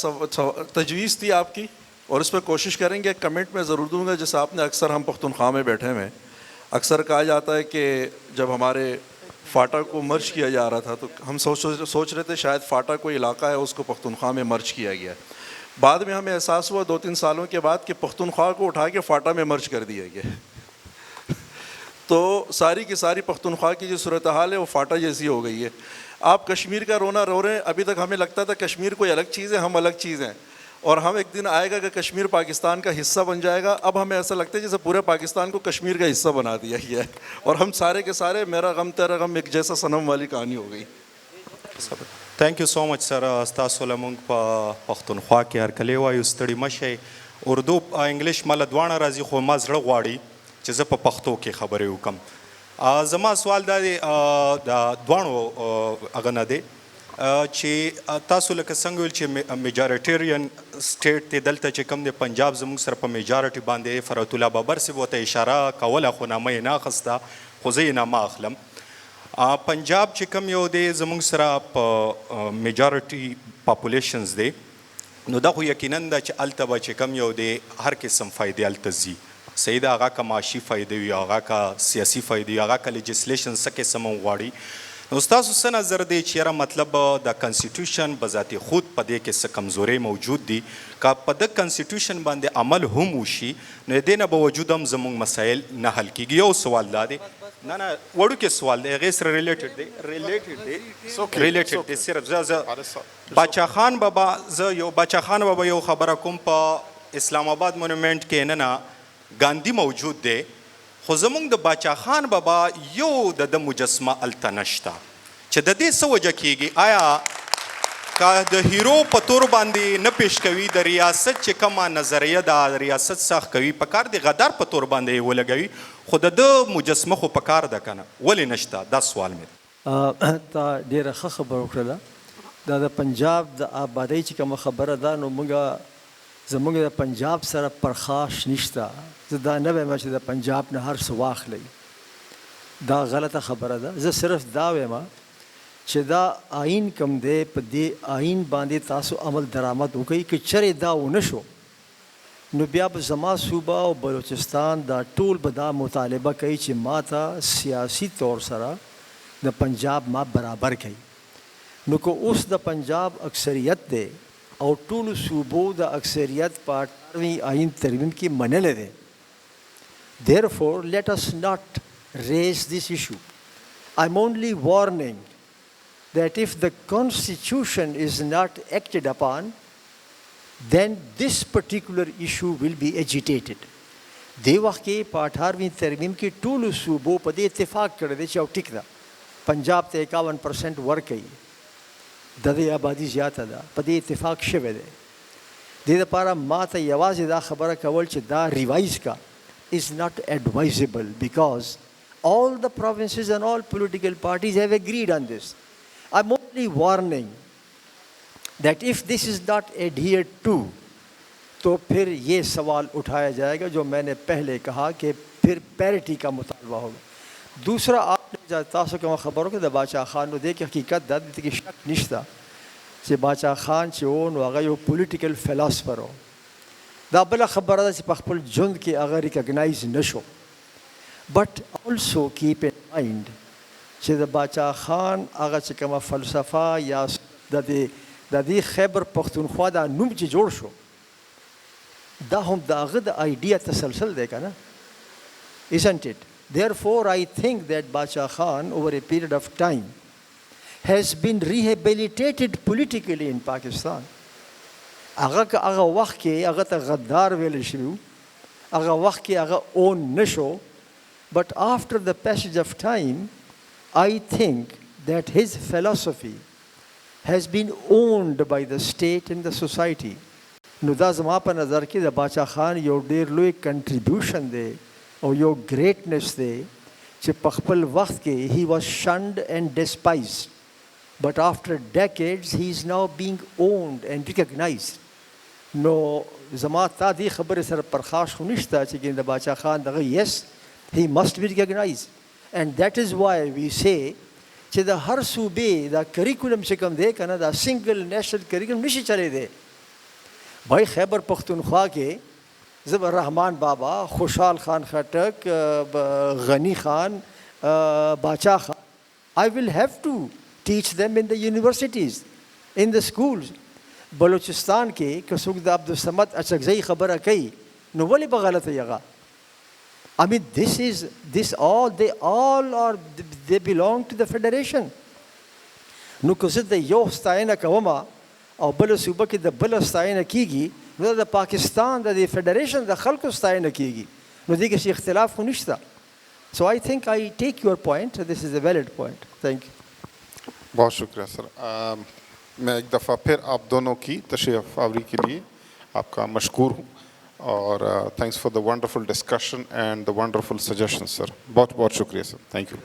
S3: تجویز تھی آپ کی, اور اس پہ کوشش کریں گے. کمنٹ میں ضرور دوں گا, جیسے آپ نے اکثر, ہم پختونخوا میں بیٹھے ہوئے, اکثر کہا جاتا ہے کہ جب ہمارے فاٹا کو مرج کیا جا رہا تھا تو ہم سوچ رہے تھے شاید فاٹا کوئی علاقہ ہے, اس کو پختونخوا میں مرج کیا گیا. بعد میں ہمیں احساس ہوا 2-3 سالوں کے بعد کہ پختونخوا کو اٹھا کے فاٹا میں مرج کر دیا گیا. تو ساری کی ساری پختونخوا کی جو صورتحال ہے وہ فاٹا جیسی ہو گئی ہے. آپ کشمیر کا رونا رو رہے ہیں, ابھی تک ہمیں لگتا تھا کشمیر کوئی الگ چیز ہے, ہم الگ چیز ہیں, اور ہم ایک دن آئے گا کہ کشمیر پاکستان کا حصہ بن جائے گا. اب ہمیں ایسا لگتا ہے جیسے پورے پاکستان کو کشمیر کا حصہ بنا دیا گیا ہے, اور ہم سارے کے سارے میرا غم تیرا غم ایک جیسا صنم والی کہانی ہو گئی.
S5: تھینک یو سو مچ سر. ستاسو لمونږ په پښتونخوا کې هرکلی وایو, ستړي مه شئ. اردو انګلیش مله دواړه راځي, خو ما زړه غواړي چې زه په پښتو کې خبرې وکړم. زما سوال دا دی, د دواړو هغه نه دی چې تاسو لکه څنګه ویل چې میجارټیرین سټیټ دی, دلته چې کوم دی پنجاب زموږ سره په میجارټي باندې فرحت الله بابر صاحب ورته اشاره کوله, خو نامه یې نه اخسته, خو زه یې نامه اخلم. پنجاب چې کوم یو دی زموږ سره په میجارټي پاپولیشنز دی, نو دا خو یقینا ده چې هلته به چې کوم یو دی هر قسم فایدې هلته ځي. صحیح ده, هغه که معاشي فایدې وي, هغه که سیاسي فایدې وي, هغه که لیجسلیشن څه قسم هم غواړي. نو ستاسو څه نظر دی چې یاره مطلب د کنسټیټیوشن بذات خود په دې کې څه کمزورۍ موجود دي, که په دغه کنسټیټیوشن باندې عمل هم وشي نو د دې نه به وجود هم زموږ مسایل نه حل کېږي. یو سوال دا دی, نه وړوکی سوال دی, هغې سره ریلیټډ دی. صرف زه باچا خان بابا, زه یو باچا خان بابا یو خبره کوم, په اسلام آباد مونومنټ کې نن ګاندي موجود دی, خو زمونږ د باچا خان بابا یو د مجسمه هلته نشته, چې د دې څه وجه کېږي؟ آیا که د هیرو په تور باندې نه پیش کوي, د ریاست چې کومه نظریه ده د ریاست سخت کوي, په کار د غدار په تور باندې یې ولګوي, خو د ده مجسمه خو په کار ده که نه, ولې نشته؟ دا سوال مې دی.
S2: تا ډېره ښه خبره وکړله. دا د پنجاب د آبادۍ چې کومه خبره ده, نو زموږ د پنجاب سره پرخاش نشته. زه دا نه وایم چې د پنجاب نه هر څه واخلئ, دا غلطه خبره ده. زه صرف دا وایم چې دا آئین کم دی په دې آئین باندې تاسو عمل درآمد وکړئ که چرې دا ونه شو نو بیا به زما صوبه او بلوچستان دا ټول به دا مطالبه کوي چې ما ته سیاسي طور سره د پنجاب ما برابر کوي نو که اوس د پنجاب اکثریت دی او ټولو صوبو د اکثریت په 18ویں آئین ترمیم کې منلی دی therefore let us not raise this issue. I'm only warning that if the constitution is not acted upon then this particular issue will be agitated. دی وخت کې په 18ویں ترمیم کې ټولو صوبو په دې اتفاق کړی دی چې او ټیک ده پنجاب ته 51% ورکوي د دې آبادي زیاته ده په دې اتفاق شوی دی دې دپاره ما ته یوازې دا خبره کول چې دا ریوایز کا is not advisable because all the provinces and all political parties have agreed on this. I'm only warning that if this is not adhered to تو پھر یہ سوال اٹھایا جائے گا جو میں نے پہلے کہا کہ پھر پیرٹی کا مطالبہ ہوگا دوسرا آپ نے تاسو کوم خبرو کې د باچا خان نو د حقیقت د دې کې شک نشته چې باچا خان چې و نو هغه یو پولیټیکل فلسفر و دا بل خبره ده چې په خپل ژوند کې هغه ریکګنایز نشو بٹ آلسو کیپ ان مایند چې د باچا خان هغه چې کومه فلسفه یا د دې خیبر پښتونخوا دا نوم چې جوړ شو دا هم د هغه د آیډیا تسلسل دی که نه isn't it? Therefore, I think that Bacha Khan, over a period of time, has been rehabilitated politically in Pakistan. هغه که هغه وخت کې هغه ته غدار ویل شوي هغه وخت کې هغه اون نشو but after the passage of time I think that his philosophy has been owned by the state and the society. نو دا زما په نظر کې د باچا خان یو ډېر لوی کنټریبیوشن دی او یو ګریټنس دی چې په خپل وخت کې he was shunned and despised but after decades he is now being owned and recognized. نو زما تا دې خبرې سره پرخاش خو نشته چې د باچا خان دغه yes he must be recognized and that is why we say چې د هر صوبې دا کریکولم چې کوم دی که نه دا سنګل نیشنل کریکولم نشي چلی دی بھائی خیبر پختونخوا کے زبر رحمان بابا خوشحال خان خٹک غنی خان باچا Khan I will have to teach them in the universities in the schools. Balochistan کے کسوک دا عبدالصمد اچکزئی خبرہ کئی نو ولی بغلط یغا I mean they belong to the federation. نو کسد یو ستائنه کوما او بل صوبه کې د بل ستاینه کیږي نو د پاکستان د فیډریشن د خلکو ستاینه کیږي نو دې کې اختلاف خو نشته. So I think I take your point. This is a valid point. Thank you.
S1: بہت شکریہ سر. میں ایک دفعہ پھر آپ دونوں کی تشریف آوری کے لیے آپ کا مشکور ہوں اور thanks for the wonderful discussion and the wonderful suggestion sir. بہت بہت شکریہ سر. Thank you.